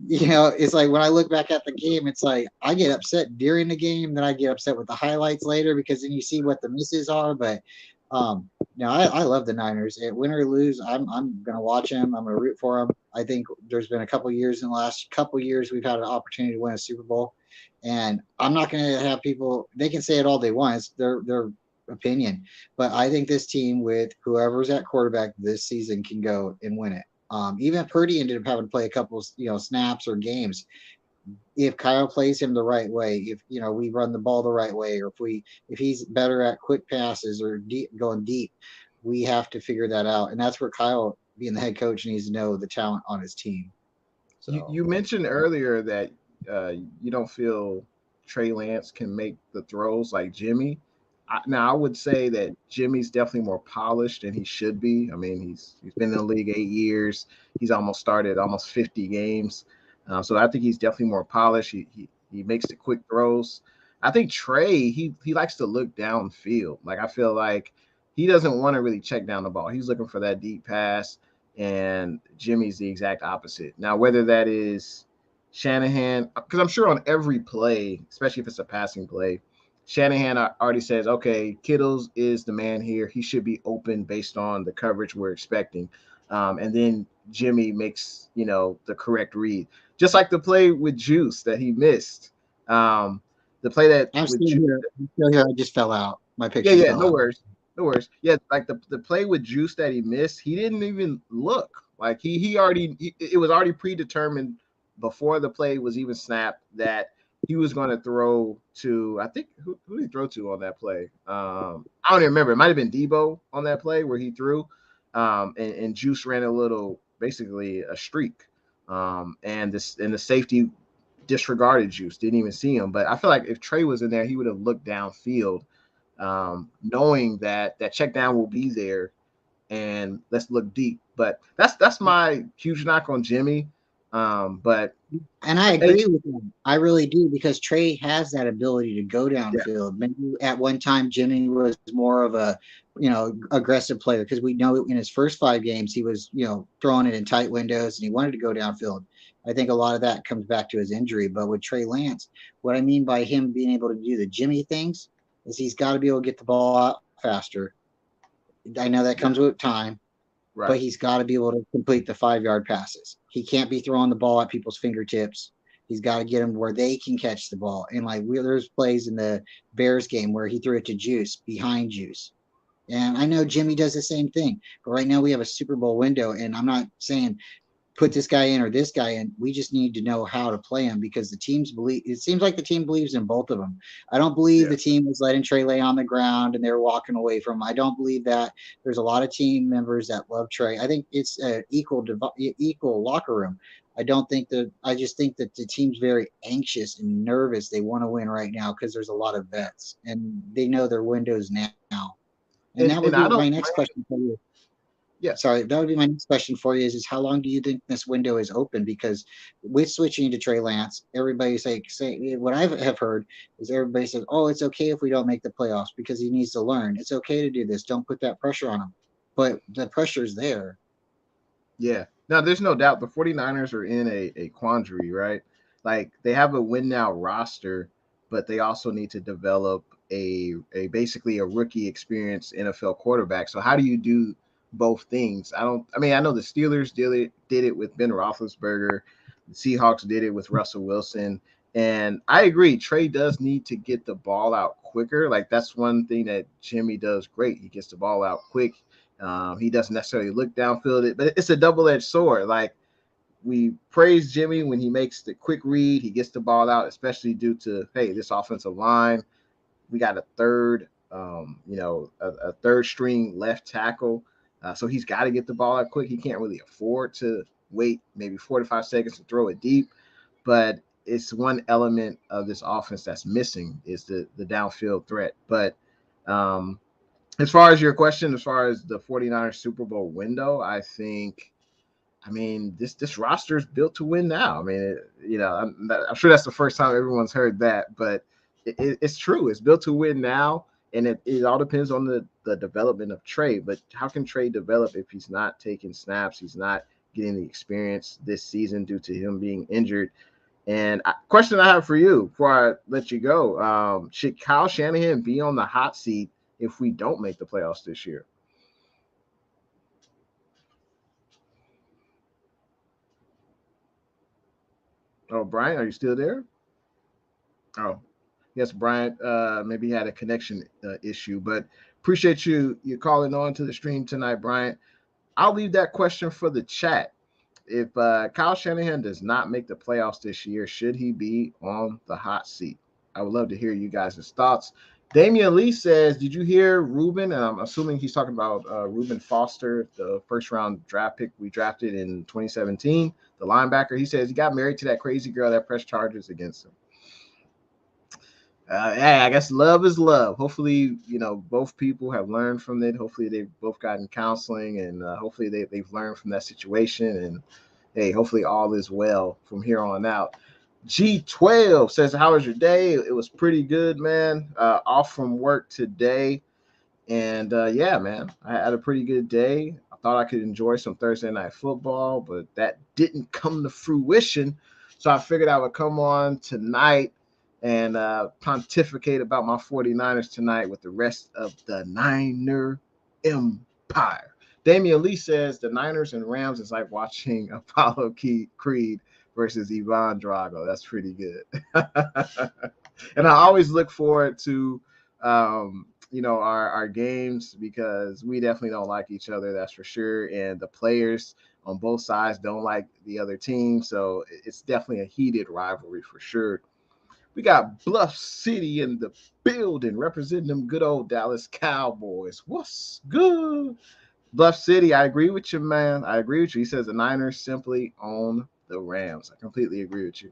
it's like when I look back at the game, it's like I get upset during the game, then I get upset with the highlights later because then you see what the misses are. But I love the Niners. Win or lose, I'm going to watch them. I'm going to root for them. I think there's been a couple years in the last couple years we've had an opportunity to win a Super Bowl. And I'm not going to have people, they can say it all they want. It's their opinion. But I think this team with whoever's at quarterback this season can go and win it. Even Purdy ended up having to play a couple, snaps or games. If Kyle plays him the right way, if we run the ball the right way, or if he's better at quick passes or going deep, we have to figure that out. And that's where Kyle, being the head coach, needs to know the talent on his team. So you mentioned earlier that you don't feel Trey Lance can make the throws like Jimmy. Now I would say that Jimmy's definitely more polished than he should be. I mean, he's been in the league 8 years. He's almost started almost 50 games. So I think he's definitely more polished. He makes the quick throws. I think Trey, he likes to look downfield. Like I feel like he doesn't want to really check down the ball. He's looking for that deep pass, and Jimmy's the exact opposite. Now, whether that is Shanahan, because I'm sure on every play, especially if it's a passing play, Shanahan already says, okay, Kittles is the man here. He should be open based on the coverage we're expecting. And then Jimmy makes, the correct read. Just like the play with Juice that he missed. The play that I'm with still here. I just fell out. My picture. Yeah, no worries. No worries. Yeah, like the play with Juice that he missed, he didn't even look. Like he already it was already predetermined before the play was even snapped that he was going to throw to, I think, who did he throw to on that play? I don't even remember. It might have been Debo on that play where he threw, and Juice ran a little, basically a streak, and the safety disregarded Juice, didn't even see him. But I feel like if Trey was in there, he would have looked downfield, knowing that check down will be there, and let's look deep. But that's my huge knock on Jimmy. And I agree with him. I really do, because Trey has that ability to go downfield. Yeah. Maybe at one time Jimmy was more of a, aggressive player, because we know in his first 5 games he was, throwing it in tight windows and he wanted to go downfield. I think a lot of that comes back to his injury. But with Trey Lance, what I mean by him being able to do the Jimmy things is he's got to be able to get the ball out faster. I know that comes with time. Right. But he's got to be able to complete the 5-yard passes. He can't be throwing the ball at people's fingertips. He's got to get them where they can catch the ball. And like there's plays in the Bears game where he threw it to Juice, behind Juice. And I know Jimmy does the same thing. But right now we have a Super Bowl window, and I'm not saying put this guy in or this guy in. We just need to know how to play him, because the teams it seems like the team believes in both of them. I don't believe the team was letting Trey lay on the ground and they're walking away from him. I don't believe that. There's a lot of team members that love Trey. I think it's an equal locker room. I just think that the team's very anxious and nervous. They want to win right now because there's a lot of vets and they know their windows now. And that would and I be don't my next question for you. yeah. Sorry, that would be my next question for you is how long do you think this window is open? Because with switching to Trey Lance, everybody's like saying what I have heard is everybody says, "Oh, it's okay if we don't make the playoffs because he needs to learn. It's okay to do this. Don't put that pressure on him." But the pressure's there. Yeah. Now, there's no doubt the 49ers are in a quandary, right? Like they have a win now roster, but they also need to develop a basically a rookie experience NFL quarterback. So how do you do both things? I mean, I know the Steelers did it with Ben Roethlisberger. The Seahawks did it with Russell Wilson. And I agree, Trey does need to get the ball out quicker. Like that's one thing that Jimmy does great. He gets the ball out quick. He doesn't necessarily look downfield, but it's a double-edged sword. Like we praise Jimmy when he makes the quick read, he gets the ball out, especially due to hey, this offensive line. We got a third, a third string left tackle, so he's got to get the ball out quick. He can't really afford to wait maybe 4 to 5 seconds to throw it deep, but it's one element of this offense that's missing is the downfield threat. But as far as your question, as far as the 49ers Super Bowl window, I mean, this roster is built to win now. I mean, I'm sure that's the first time everyone's heard that, but it's true. It's built to win now, and it all depends on the development of Trey. But how can Trey develop if he's not taking snaps? He's not getting the experience this season due to him being injured. And question I have for you before I let you go: should Kyle Shanahan be on the hot seat if we don't make the playoffs this year? Oh, Brian, are you still there? Oh, yes, Brian. Maybe he had a connection issue, but appreciate you calling on to the stream tonight, Brian. I'll leave that question for the chat. If Kyle Shanahan does not make the playoffs this year, should he be on the hot seat? I would love to hear you guys' thoughts. Damian Lee says, did you hear Ruben? And I'm assuming he's talking about Ruben Foster, the first round draft pick we drafted in 2017, the linebacker. He says he got married to that crazy girl that pressed charges against him. Hey, I guess love is love. Hopefully, both people have learned from it. Hopefully, they've both gotten counseling, and hopefully, they've learned from that situation. And hey, hopefully, all is well from here on out. G12 says, "How was your day?" It was pretty good, man. Off from work today, and yeah, man, I had a pretty good day. I thought I could enjoy some Thursday night football, but that didn't come to fruition. So I figured I would come on tonight and pontificate about my 49ers tonight with the rest of the Niner Empire. Damian Lee says the Niners and Rams is like watching Apollo Creed versus Ivan Drago. That's pretty good. And I always look forward to our games because we definitely don't like each other, that's for sure. And the players on both sides don't like the other team. So it's definitely a heated rivalry for sure. We got Bluff City in the building representing them good old Dallas Cowboys. What's good? Bluff City, I agree with you, man. I agree with you. He says the Niners simply own the Rams. I completely agree with you.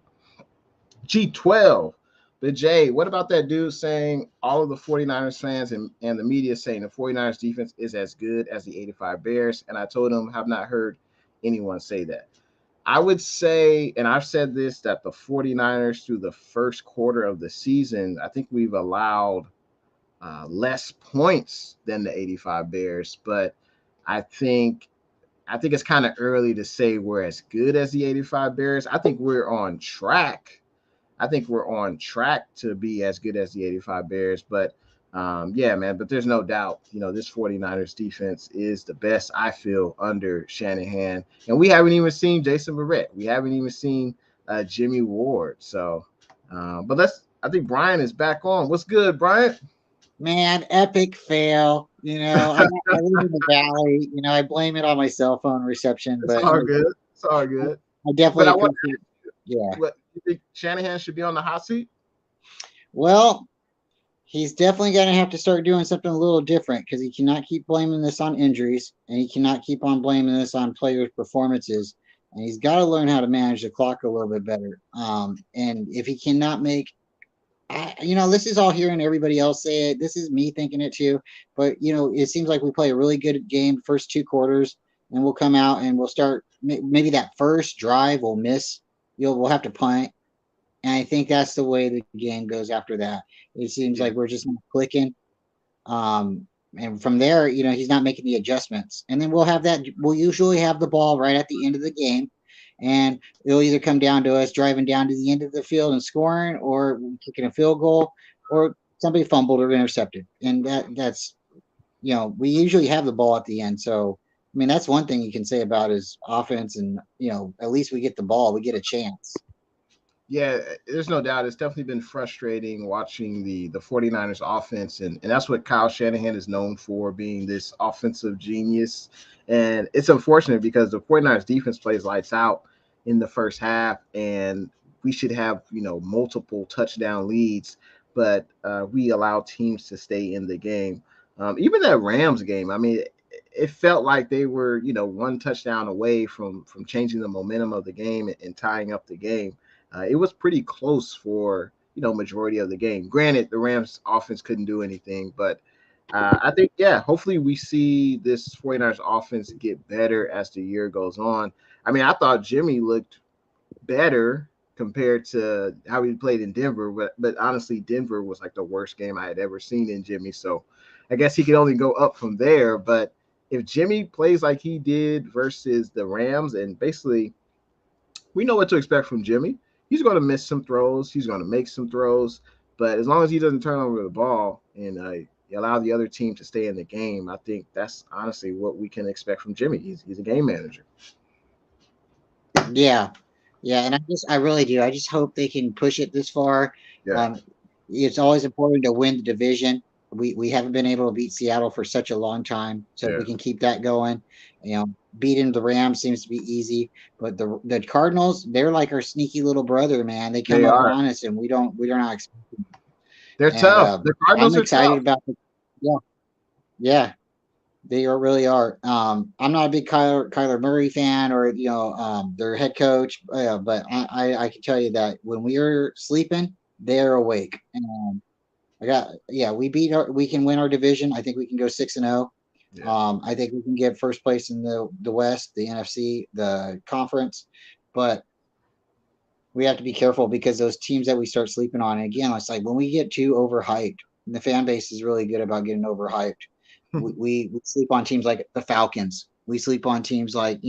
G12. But Jay, what about that dude saying all of the 49ers fans and the media saying the 49ers defense is as good as the 85 Bears? And I told him, have not heard anyone say that. I would say, and I've said this, that the 49ers through the first quarter of the season, I think we've allowed less points than the 85 Bears. But I think it's kind of early to say we're as good as the 85 Bears. I think we're on track. I think we're on track to be as good as the 85 Bears. But yeah, man, but there's no doubt, this 49ers defense is the best, I feel, under Shanahan. And we haven't even seen Jason Verrett. We haven't even seen Jimmy Ward. So, but I think Brian is back on. What's good, Brian? Man, epic fail. I live in the valley. I blame it on my cell phone reception, It's but all good. It's all good. I definitely But I want appreciate. Yeah. what you think Shanahan should be on the hot seat? Well, he's definitely going to have to start doing something a little different because he cannot keep blaming this on injuries and he cannot keep on blaming this on players' performances. And he's got to learn how to manage the clock a little bit better. And if he cannot make this is all hearing everybody else say it. This is me thinking it too. But it seems like we play a really good game first 2 quarters, and we'll come out and we'll start. Maybe that first drive we'll miss. We'll have to punt, and I think that's the way the game goes after that. It seems Yeah. like we're just not clicking. And from there, he's not making the adjustments. And then we'll usually have the ball right at the end of the game. And it'll either come down to us driving down to the end of the field and scoring, or kicking a field goal, or somebody fumbled or intercepted. And that's, we usually have the ball at the end. So, I mean, that's one thing you can say about his offense. And, at least we get the ball, we get a chance. Yeah, there's no doubt. It's definitely been frustrating watching the 49ers offense. And that's what Kyle Shanahan is known for, being this offensive genius. And it's unfortunate because the 49ers defense plays lights out in the first half, and we should have, multiple touchdown leads, but we allow teams to stay in the game. Even that Rams game, I mean, it felt like they were, one touchdown away from changing the momentum of the game and tying up the game. It was pretty close for majority of the game. Granted, the Rams offense couldn't do anything, but I think hopefully we see this 49ers offense get better as the year goes on. I mean, I thought Jimmy looked better compared to how he played in Denver, but honestly, Denver was like the worst game I had ever seen in Jimmy. So I guess he could only go up from there. But if Jimmy plays like he did versus the Rams, and basically we know what to expect from Jimmy. He's going to miss some throws. He's going to make some throws. But as long as he doesn't turn over the ball and allow the other team to stay in the game, I think that's honestly what we can expect from Jimmy. He's a game manager. Yeah. Yeah. And I really do. I just hope they can push it this far. Yeah. Um, it's always important to win the division. We haven't been able to beat Seattle for such a long time, so if Yeah. we can keep that going. Beating the Rams seems to be easy, but the Cardinals, they're like our sneaky little brother, man. They come They up are. on us, and we're not expecting. They're And tough. The I'm Cardinals are excited tough. about yeah, yeah, they really are. I'm not a big Kyler Murray fan, or their head coach, but I can tell you that when we are sleeping, they're awake. And we can win our division. I think we can go 6-0. Yeah. I think we can get first place in the West, the NFC, the conference, but we have to be careful because those teams that we start sleeping on, and again, it's like when we get too overhyped, and the fan base is really good about getting overhyped. We sleep on teams like the Falcons. We sleep on teams like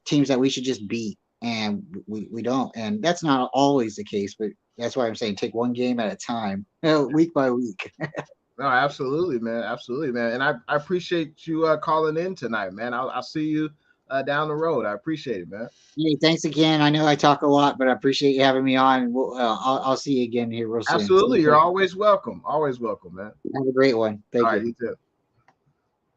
teams that we should just beat, and we don't. And that's not always the case, but that's why I'm saying take one game at a time, week by week. No, absolutely, man. Absolutely, man. And I appreciate you calling in tonight, man. I'll see you down the road. I appreciate it, man. Hey, thanks again. I know I talk a lot, but I appreciate you having me on. And I'll see you again here real soon. Absolutely. You're always welcome. Always welcome, man. Have a great one. Thank All right, you. you too.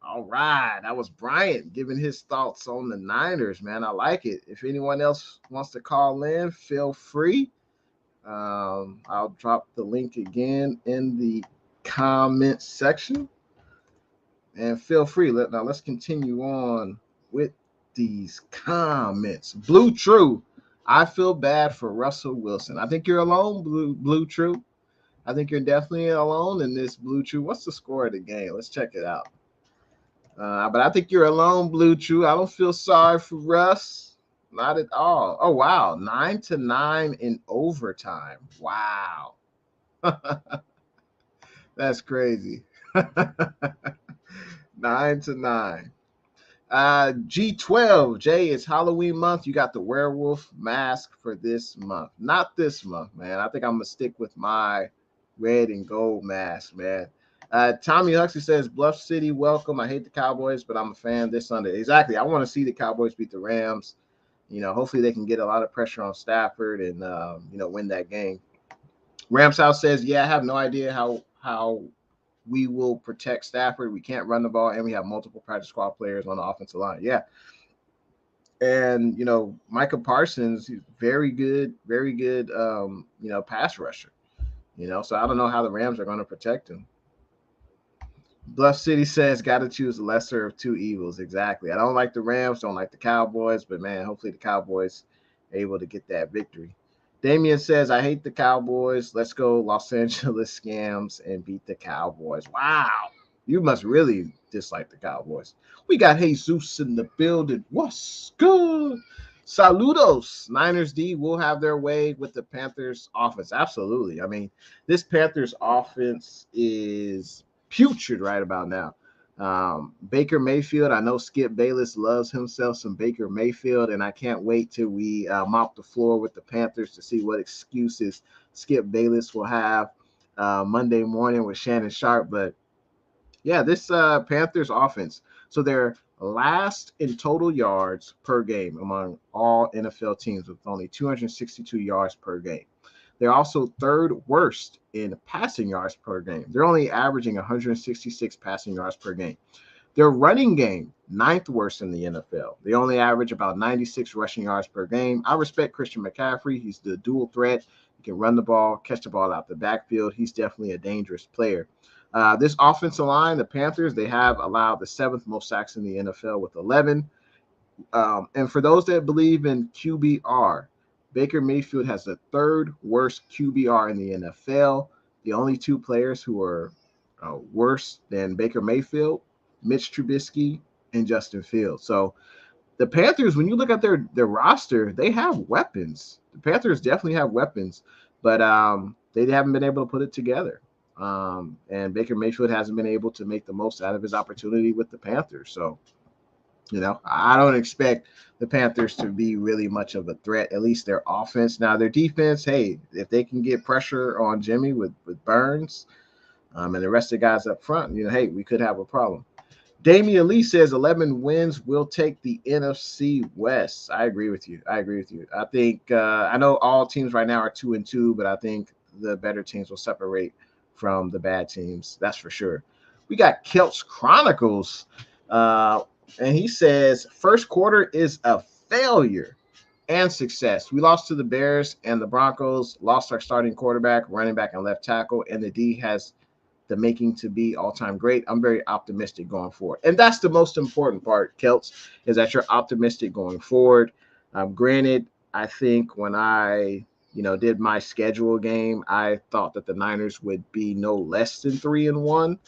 All right. That was Bryant giving his thoughts on the Niners, man. I like it. If anyone else wants to call in, feel free. I'll drop the link again in the comment section. And feel free. Let's continue on with these comments. Blue True. I feel bad for Russell Wilson. I think you're alone, Blue True. I think you're definitely alone in this, Blue True. What's the score of the game? Let's check it out. But I think you're alone, Blue True. I don't feel sorry for Russ. Not at all. Oh, wow. 9-9 in overtime. Wow. That's crazy. 9-9. G12, Jay, it's Halloween month. You got the werewolf mask for this month. Not this month, man. I think I'm gonna stick with my red and gold mask, man. Tommy Huxley says, Bluff City, welcome. I hate the Cowboys, but I'm a fan this Sunday. Exactly. I want to see the Cowboys beat the Rams. Hopefully they can get a lot of pressure on Stafford and win that game. Rams House says, yeah, I have no idea how we will protect Stafford. We can't run the ball, and we have multiple practice squad players on the offensive line. Yeah. And, Micah Parsons, he's very good, pass rusher, so I don't know how the Rams are going to protect him. Bluff City says, got to choose the lesser of two evils. Exactly. I don't like the Rams, don't like the Cowboys, but, man, hopefully the Cowboys are able to get that victory. Damian says, I hate the Cowboys. Let's go Los Angeles Scams and beat the Cowboys. Wow. You must really dislike the Cowboys. We got Jesus in the building. What's good? Saludos. Niners D will have their way with the Panthers offense. Absolutely. I mean, this Panthers offense is putrid right about now. Baker Mayfield, I know Skip Bayless loves himself some Baker Mayfield, and I can't wait till we mop the floor with the Panthers to see what excuses Skip Bayless will have Monday morning with Shannon Sharp. But yeah, this Panthers offense. So they're last in total yards per game among all NFL teams with only 262 yards per game. They're also third worst in passing yards per game. They're only averaging 166 passing yards per game. Their running game, ninth worst in the NFL. They only average about 96 rushing yards per game. I respect Christian McCaffrey. He's the dual threat. He can run the ball, catch the ball out the backfield. He's definitely a dangerous player. This offensive line, the Panthers, they have allowed the seventh most sacks in the NFL with 11. And for those that believe in QBR, Baker Mayfield has the third worst QBR in the NFL. The only two players who are worse than Baker Mayfield, Mitch Trubisky and Justin Fields. So the Panthers, when you look at their roster, they have weapons. The Panthers definitely have weapons, but they haven't been able to put it together. And Baker Mayfield hasn't been able to make the most out of his opportunity with the Panthers. So, I don't expect the Panthers to be really much of a threat, at least their offense. Now, their defense, hey, if they can get pressure on Jimmy with Burns and the rest of the guys up front, hey, we could have a problem. Damian Lee says 11 wins will take the NFC West. I agree with you. I think I know all teams right now are 2-2, but I think the better teams will separate from the bad teams. That's for sure. We got Kelch Chronicles, and he says first quarter is a failure and success. We lost to the Bears and the Broncos, lost our starting quarterback, running back, and left tackle, and the D has the making to be all-time great. I'm very optimistic going forward. And that's the most important part, Kelts, is that you're optimistic going forward. Granted, I think when I, did my schedule game, I thought that the Niners would be no less than 3-1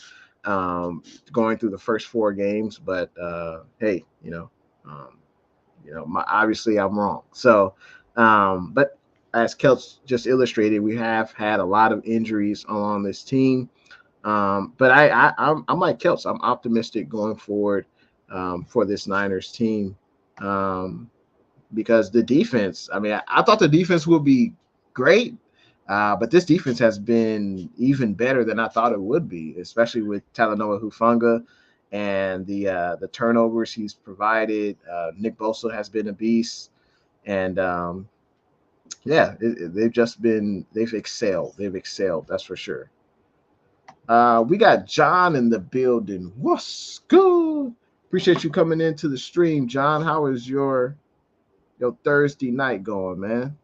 going through the first 4 games. But, hey, obviously I'm wrong. So, but as Kelts just illustrated, we have had a lot of injuries along this team. But I'm like Kelts. I'm optimistic going forward for this Niners team because the defense. I mean, I thought the defense would be great, but this defense has been even better than I thought it would be, especially with Talanoa Hufanga and the turnovers he's provided. Nick Bosa has been a beast, and they've excelled. That's for sure. We got John in the building. What's good? Appreciate you coming into the stream, John. How is your Thursday night going, man?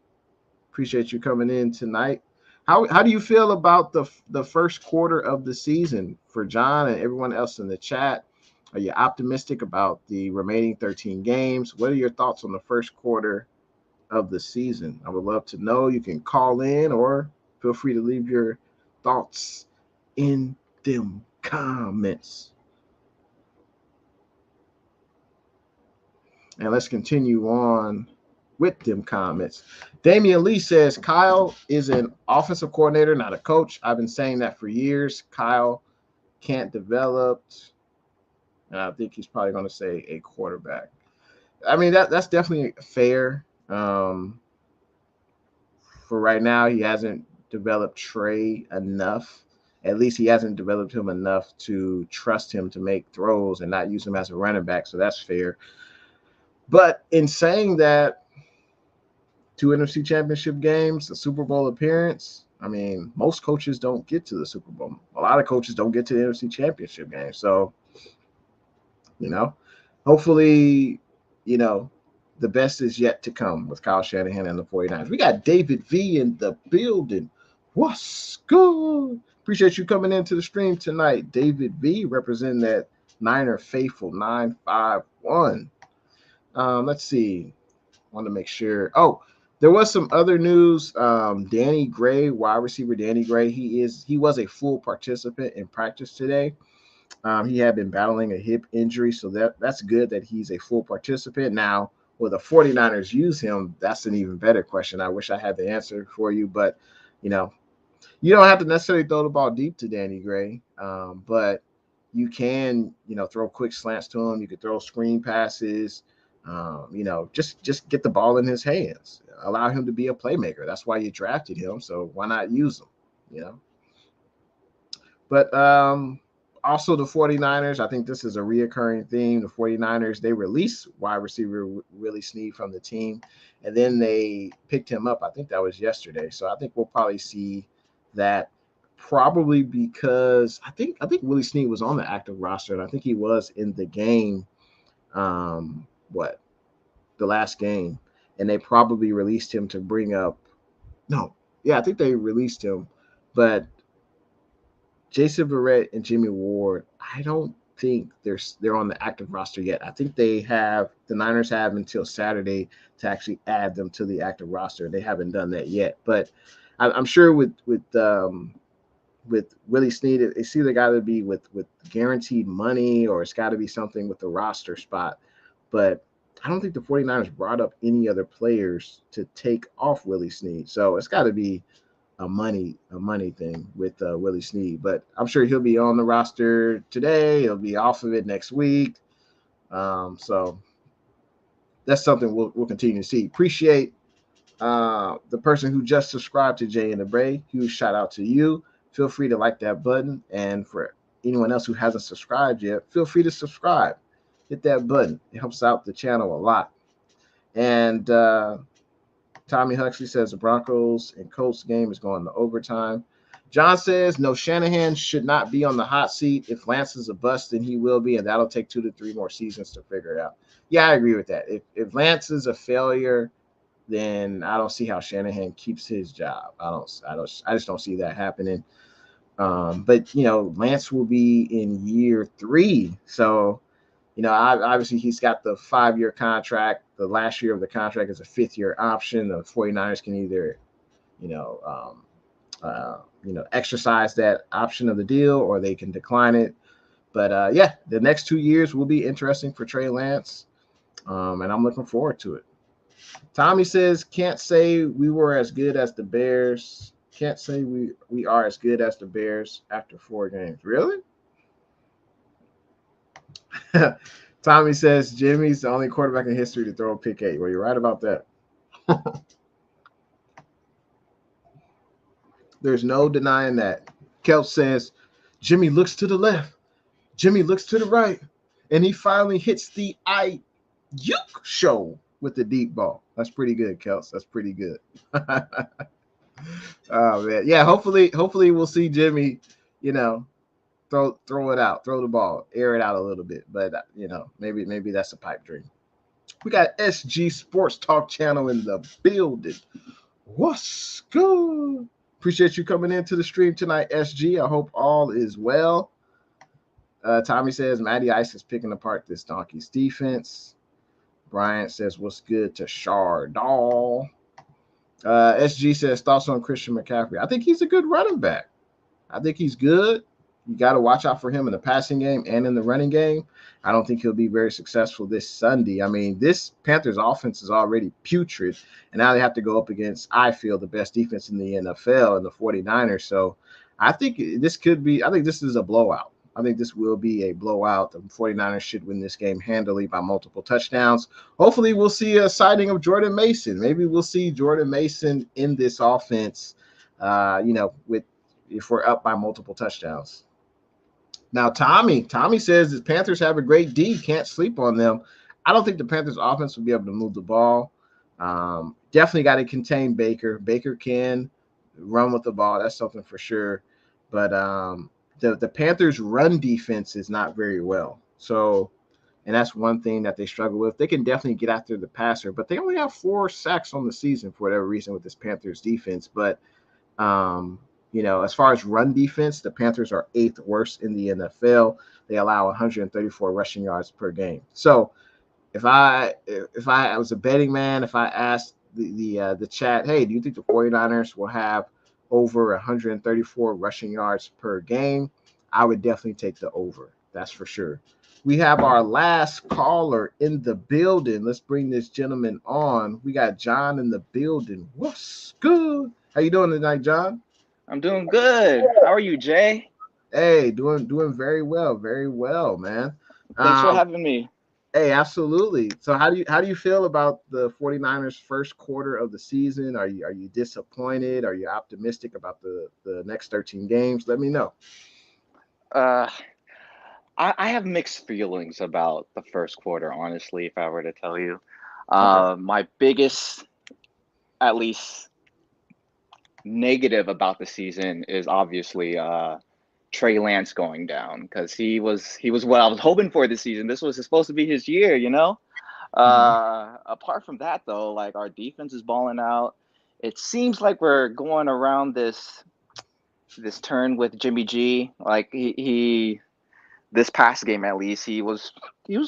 Appreciate you coming in tonight. How do you feel about the first quarter of the season for John and everyone else in the chat? Are you optimistic about the remaining 13 games? What are your thoughts on the first quarter of the season? I would love to know. You can call in or feel free to leave your thoughts in them comments. And let's continue on with them comments. Damian Lee says Kyle is an offensive coordinator, not a coach. I've been saying that for years. Kyle can't develop, and I think he's probably going to say a quarterback. I mean, that's definitely fair. For right now, he hasn't developed Trey enough. At least he hasn't developed him enough to trust him to make throws and not use him as a running back. So that's fair. But in saying that, 2 NFC Championship games, a Super Bowl appearance, I mean, most coaches don't get to the Super Bowl. A lot of coaches don't get to the NFC Championship game. So, hopefully, the best is yet to come with Kyle Shanahan and the 49ers. We got David V in the building. What's good? Appreciate you coming into the stream tonight. David V representing that Niner Faithful 951. Let's see. Want to make sure. Oh, There was some other news. Danny Gray, wide receiver Danny Gray, he was a full participant in practice today. He had been battling a hip injury, so that's good that he's a full participant. Now, will the 49ers use him? That's an even better question. I wish I had the answer for you, but you know, you don't have to necessarily throw the ball deep to Danny Gray, but you can, throw quick slants to him. You could throw screen passes. Just get the ball in his hands. Allow him to be a playmaker. That's why you drafted him. So why not use him? But also the 49ers, I think this is a reoccurring theme. The 49ers, they released wide receiver Willie Snead from the team, and then they picked him up. I think that was yesterday. So I think we'll probably see that, probably because I think Willie Snead was on the active roster, and I think he was in the game, the last game, and they probably released him to bring up. No, yeah, I think they released him, but Jason Verrett and Jimmy Ward, I don't think they're on the active roster yet. I think the Niners have until Saturday to actually add them to the active roster. They haven't done that yet, but I'm sure with Willie Snead, it's either got to be with guaranteed money or it's got to be something with the roster spot. But I don't think the 49ers brought up any other players to take off Willie Snead. So it's got to be a money thing with Willie Snead. But I'm sure he'll be on the roster today. He'll be off of it next week. So that's something we'll continue to see. Appreciate the person who just subscribed to Jay and the Bray. Huge shout out to you. Feel free to like that button. And for anyone else who hasn't subscribed yet, feel free to subscribe. Hit that button. It helps out the channel a lot. And Tommy Huxley says the Broncos and Colts game is going to overtime. John says, no, Shanahan should not be on the hot seat. If Lance is a bust, then he will be, and that'll take 2 to 3 more seasons to figure it out. Yeah, I agree with that. If Lance is a failure, then I don't see how Shanahan keeps his job. I just don't see that happening. But Lance will be in year 3, so obviously he's got the 5-year contract. The last year of the contract is a 5th-year option. The 49ers can either, exercise that option of the deal or they can decline it. But the next 2 years will be interesting for Trey Lance, and I'm looking forward to it. Tommy says, can't say we were as good as the Bears. Can't say we are as good as the Bears after 4 games. Really? Tommy says Jimmy's the only quarterback in history to throw a pick 8. Well, you're right about that. There's no denying that. Kelp says Jimmy looks to the left, Jimmy looks to the right, and he finally hits the Ayuk show with the deep ball. That's pretty good, Kels. That's pretty good. Oh man, yeah. Hopefully we'll see Jimmy, throw it out, throw the ball, air it out a little bit. But maybe that's a pipe dream. We got SG Sports Talk channel in the building. What's good? Appreciate you coming into the stream tonight, SG. I hope all is well. Tommy says Matty Ice is picking apart this Donkeys defense. Bryant says what's good to Shardall. SG says thoughts on Christian McCaffrey. I think he's a good running back. I think he's good. You got to watch out for him in the passing game and in the running game. I don't think he'll be very successful this Sunday. I mean, this Panthers offense is already putrid, and now they have to go up against, I feel, the best defense in the NFL and the 49ers. So I think this is a blowout. I think this will be a blowout. The 49ers should win this game handily by multiple touchdowns. Hopefully we'll see a sighting of Jordan Mason. Maybe we'll see Jordan Mason in this offense, if we're up by multiple touchdowns. Now, Tommy says the Panthers have a great D. Can't sleep on them. I don't think the Panthers offense will be able to move the ball. Definitely got to contain Baker. Baker can run with the ball. That's something for sure. But the Panthers' run defense is not very well. So, and that's one thing that they struggle with. They can definitely get after the passer, but they only have 4 sacks on the season for whatever reason with this Panthers defense. But as far as run defense, the Panthers are 8th worst in the NFL. They allow 134 rushing yards per game. So if I was a betting man, if I asked the chat. Hey, do you think the 49ers will have over 134 rushing yards per game? I would definitely take the over. That's for sure. We have our last caller in the building. Let's bring this gentleman on. We got John in the building. What's good? How you doing tonight, John? I'm doing good. How are you, Jay? Hey, doing very well, man. Thanks for Um, having me. Hey, absolutely. So how do you feel about the 49ers first quarter of the season? Are you disappointed? Are you optimistic about the next 13 games? Let me know. Uh, I have mixed feelings about the first quarter, honestly, if I were to tell you. Okay. My biggest, at least, negative about the season is obviously Trey Lance going down because he was what I was hoping for this season. This was supposed to be his year, you know? Mhm. Apart from that, though, like our defense is balling out. It seems like we're going around this turn with Jimmy G. Like he this past game at least he was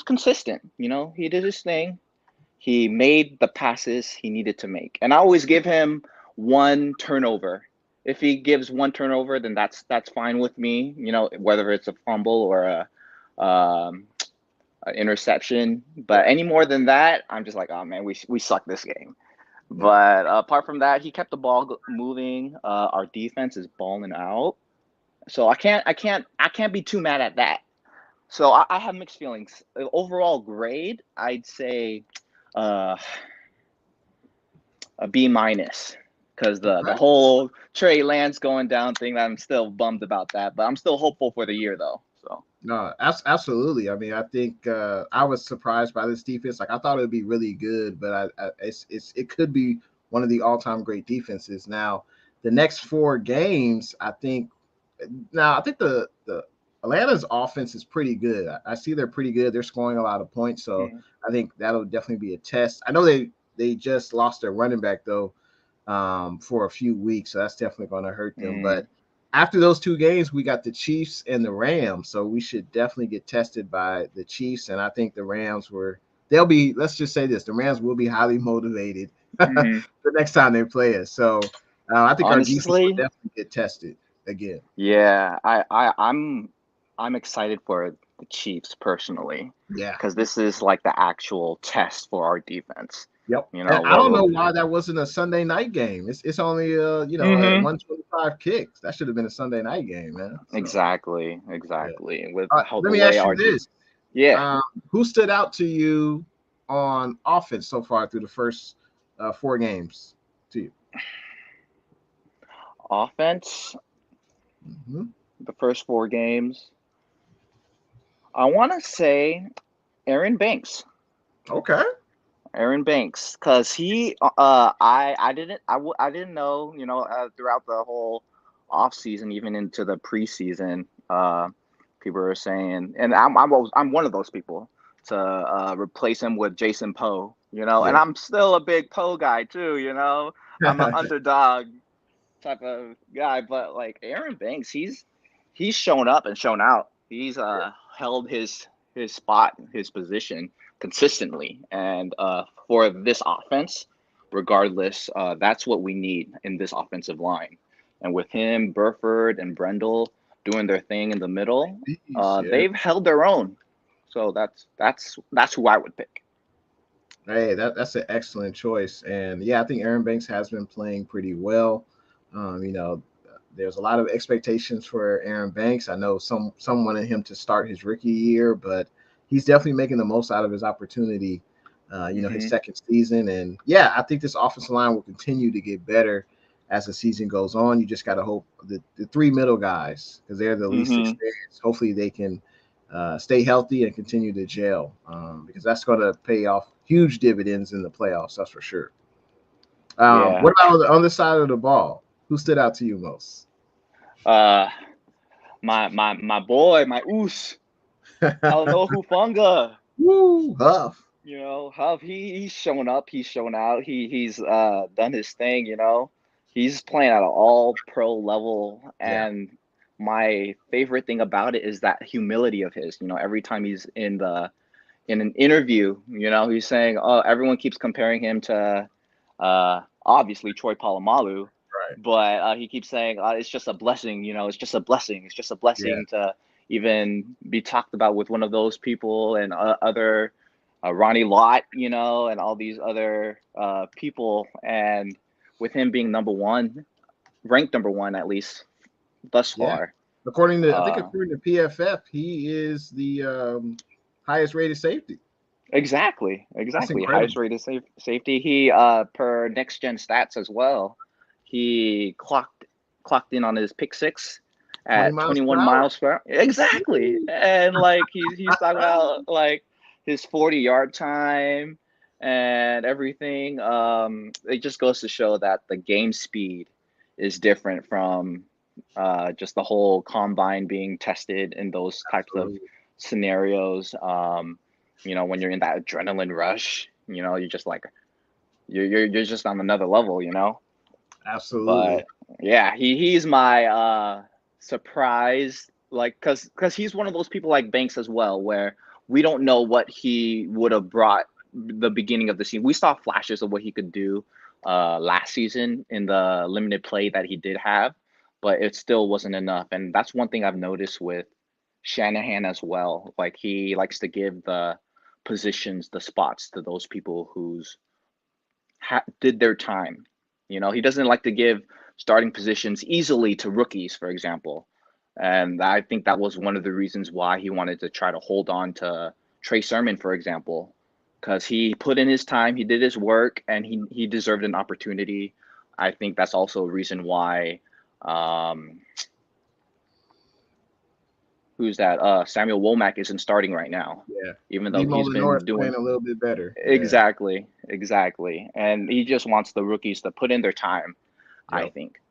consistent. You know, he did his thing. He made the passes he needed to make, and I always give him one turnover. If he gives one turnover, then that's fine with me. You know, whether it's a fumble or um, an interception. But any more than that, I'm just like, oh man, we suck this game. Yeah. But apart from that, he kept the ball moving. Our defense is balling out, so I can't be too mad at that. So I have mixed feelings. Overall grade, I'd say uh, a B minus because the Okay. whole Trey Lance going down thing. I'm still bummed about that, but I'm still hopeful for the year though. So No, absolutely. I mean, I think I was surprised by this defense. Like I thought it would be really good, but it could be one of the all-time great defenses. Now, the next four games, I think. Now, I think the Atlanta's offense is pretty good. I see they're pretty good. They're scoring a lot of points, so mm, I think that'll definitely be a test. I know they just lost their running back though for a few weeks, so that's definitely going to hurt them. mm, But after those two games, we got the Chiefs and the Rams, so we should definitely get tested by the Chiefs. And I think the Rams they'll be. Let's just say this: the Rams will be highly motivated the hmm next time they play us. So I think our defense will honestly, definitely get tested again. yeah, I'm excited for the Chiefs personally Yeah. because this is like the actual test for our defense. Yep. You And know I don't what? know why that wasn't a Sunday night game. It's only at Hmm 125 kicks. That should have been a Sunday night game, man. So Exactly, yeah. exactly. With All right, how let the me way ask you our this: yeah, um, who stood out to you on offense so far through the first four games? To you? offense, Hmm. the first four games. I want to say Aaron Banks. Okay. Aaron Banks, because I didn't know, you know, throughout the whole off season, even into the preseason, people were saying, and I'm one of those people to replace him with Jason Poe, you know, and Yeah. I'm still a big Poe guy too, you know, I'm an underdog type of guy, but like Aaron Banks, he's shown up and shown out. He's held his spot, his position consistently, and for this offense, regardless, that's what we need in this offensive line. And with him, Burford and Brendel doing their thing in the middle, Jeez, yeah. they've held their own. So that's who I would pick. Hey, that's an excellent choice, and yeah, I think Aaron Banks has been playing pretty well. Um, you know, there's a lot of expectations for Aaron Banks. I know some wanted him to start his rookie year, but he's definitely making the most out of his opportunity. His Hmm second season, and yeah, I think this offensive line will continue to get better as the season goes on. You just got to hope the three middle guys, because they're the least hmm experienced. Hopefully, they can stay healthy and continue to gel, because that's going to pay off huge dividends in the playoffs. That's for sure. Yeah. What about on the other side of the ball? Who stood out to you most? Uh, my boy, my oos, Talanoa Hufanga. Woo, Huff. You know, Huff, he's showing up, he's showing out, he's done his thing, you know. He's playing at an all pro level, Yeah. and my favorite thing about it is that humility of his. You know, every time he's in an interview, you know, he's saying, "Oh, everyone keeps comparing him to obviously Troy Polamalu, Right. but he keeps saying it's just a blessing, it's just a blessing. It's just a Yeah. blessing to even be talked about with one of those people and other Ronnie Lott, and all these other people, and with him being ranked number one at least thus Yeah. far. I think according to PFF, he is the highest rated safety. Exactly. That's Highest incredible. rated safety. He per next gen stats as well. He clocked in on his pick six 20 at miles per 21 hour. miles per hour. Exactly. And like he's talking about like his 40-yard time and everything. It just goes to show that the game speed is different from just the whole combine being tested in those types of Absolutely. scenarios. When you're in that adrenaline rush, you're just like you're just on another level. Absolutely. But yeah, he's my surprise, like, cause he's one of those people like Banks as well, where we don't know what he would have brought the beginning of the season. We saw flashes of what he could do last season in the limited play that he did have, but it still wasn't enough. And that's one thing I've noticed with Shanahan as well. Like he likes to give the positions, the spots to those people who's did their time. He doesn't like to give starting positions easily to rookies, for example. And I think that was one of the reasons why he wanted to try to hold on to Trey Sermon, for example, because he put in his time, he did his work, and he deserved an opportunity. I think that's also a reason why. Um, who's that? Samuel Womack isn't starting right now, Yeah. even though Demo he's Lenore is been doing playing a little bit better. Yeah. exactly, exactly, and he just wants the rookies to put in their time, I Yep. think.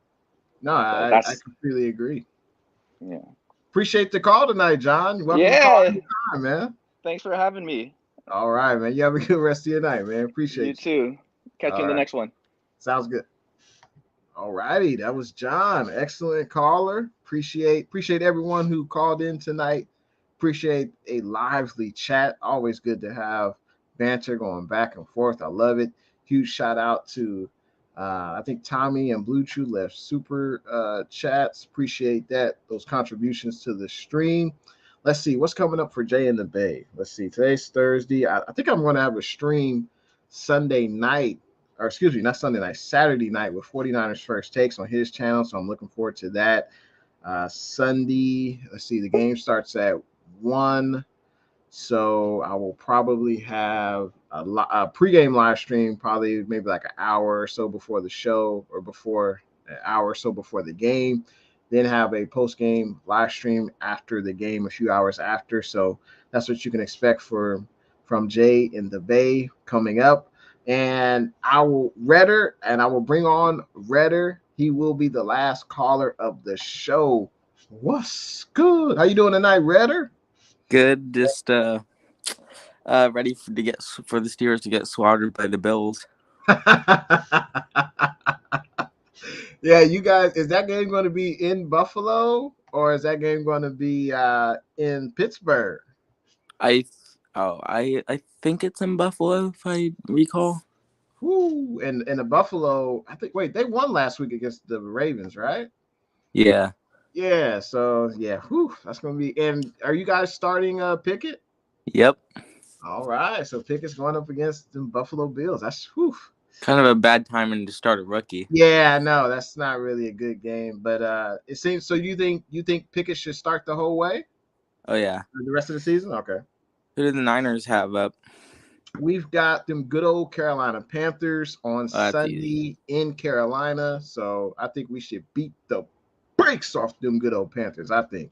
No, So I that's completely agree. yeah, Appreciate the call tonight, John. You're welcome to call yeah. anytime, man. Thanks for having me. All right, man. You have a good rest of your night, man. You Appreciate you. too. Catch you All in the right. next one. Sounds good. All righty. That was John. Excellent caller. Appreciate everyone who called in tonight. Appreciate a lively chat. Always good to have banter going back and forth. I love it. Huge shout out to I think Tommy and Blue Chew left super chats. Appreciate that. Those contributions to the stream. Let's see what's coming up for Jay in the Bay. Let's see. Today's Thursday. I think I'm going to have a stream Sunday night, or excuse me, not Sunday night, Saturday night with 49ers First Takes on his channel. So I'm looking forward to that. Sunday, let's see, the game starts at 1. So I will probably have a pregame live stream, probably maybe like an hour or so before the show, or before an hour or so before the game. Then have a post-game live stream after the game, a few hours after. So that's what you can expect from Jay in the Bay coming up. And I will bring on Redder. He will be the last caller of the show. What's good? How you doing tonight, Redder? Good. Just ready for the Steelers to get slaughtered by the Bills. Yeah, you guys, is that game going to be in Buffalo or is that game going to be in Pittsburgh? I think it's in Buffalo, if I recall. Whoo, and the Buffalo, I think. Wait, they won last week against the Ravens, right? Yeah. Yeah. So yeah, whew, that's going to be. And are you guys starting Pickett? Yep. All right, so Pickett's going up against the Buffalo Bills. That's whew. Kind of a bad timing to start a rookie. Yeah, no, that's not really a good game. But it seems so. You think Pickett should start the whole way? Oh yeah. The rest of the season? Okay. Who do the Niners have up? We've got them good old Carolina Panthers on That's easy. Sunday in Carolina. So I think we should beat the brakes off them good old Panthers, I think.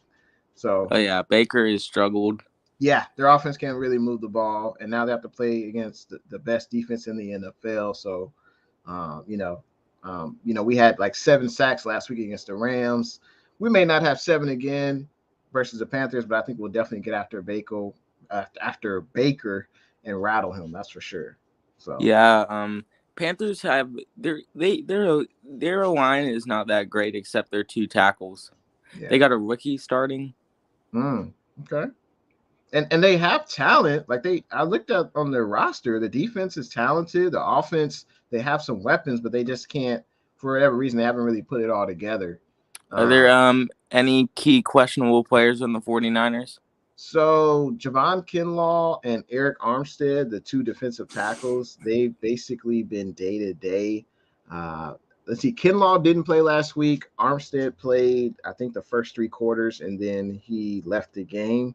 So Oh yeah, Baker has struggled. yeah, their offense can't really move the ball. And now they have to play against the best defense in the NFL. So we had like 7 sacks last week against the Rams. We may not have 7 again versus the Panthers, but I think we'll definitely get after Baker and rattle him. That's for sure. So yeah, Panthers have their line is not that great except their 2 tackles. yeah. They got a rookie starting. Okay. And they have talent. Like I looked at on their roster, the defense is talented. The offense, they have some weapons, but they just can't, for whatever reason, they haven't really put it all together. Are there any key questionable players on the 49ers? So Javon Kinlaw and Eric Armstead, the two defensive tackles, they've basically been day to day. Let's see, Kinlaw didn't play last week. Armstead played, I think, the first 3 quarters, and then he left the game.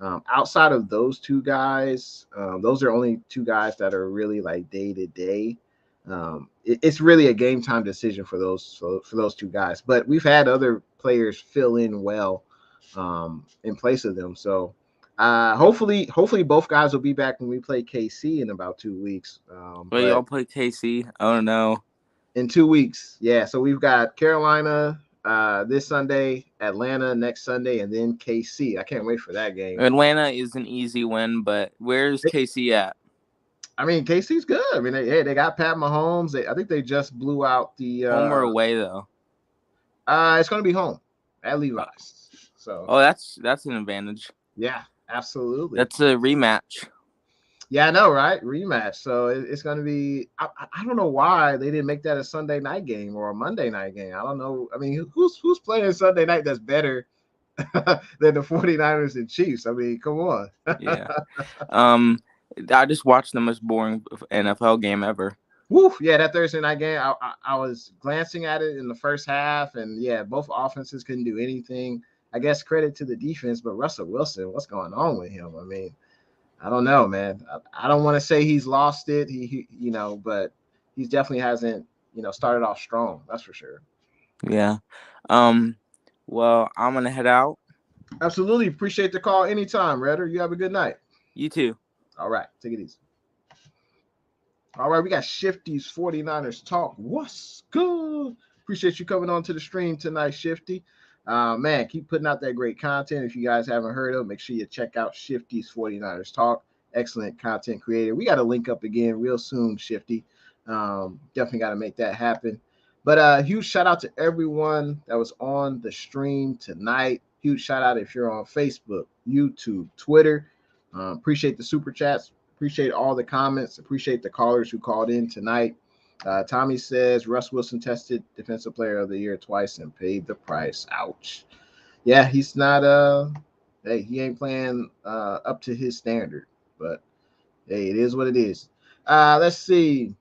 Outside of those two guys, those are only 2 guys that are really like day to day. It's really a game time decision for those 2 guys. But we've had other players fill in well in place of them. So hopefully both guys will be back when we play KC in about 2 weeks. Well, y'all play KC? Oh no. In 2 weeks, yeah. So we've got Carolina this Sunday, Atlanta next Sunday, and then KC. I can't wait for that game. Atlanta is an easy win, but where's KC at? I mean, KC's good. I mean, they got Pat Mahomes. I think they just blew out the home or away though. It's going to be home at Levi's. So that's an advantage. Yeah, absolutely. That's a rematch. Yeah, I know, right? Rematch. So it's going to be. I don't know why they didn't make that a Sunday night game or a Monday night game. I don't know. I mean, who's playing Sunday night that's better than the 49ers and Chiefs? I mean, come on. Yeah. I just watched the most boring NFL game ever. Woo! Yeah, that Thursday night game. I was glancing at it in the first half, and yeah, both offenses couldn't do anything. I guess credit to the defense, but Russell Wilson, what's going on with him? I mean, I don't know, man. I don't want to say he's lost it. He but he definitely hasn't, started off strong. That's for sure. Yeah. Well, I'm gonna head out. Absolutely. Appreciate the call anytime, Redder. You have a good night. You too. All right. Take it easy. All right. We got Shifty's 49ers talk. What's good? Appreciate you coming on to the stream tonight, Shifty. Man, keep putting out that great content. If you guys haven't heard of it, make sure you check out Shifty's 49ers talk. Excellent content creator. We got to link up again real soon, Shifty. Definitely got to make that happen. But huge shout out to everyone that was on the stream tonight. Huge shout out if you're on Facebook, YouTube, Twitter. Appreciate the super chats. Appreciate all the comments. Appreciate the callers who called in tonight. Tommy says Russ Wilson tested Defensive Player of the Year twice and paid the price. Ouch. Yeah, he's not. Hey, he ain't playing up to his standard. But hey, it is what it is. Let's see.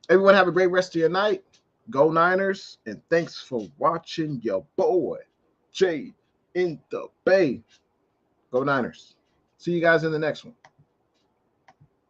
Everyone have a great rest of your night. Go Niners, and thanks for watching your boy Jay in the Bay. Go Niners. See you guys in the next one.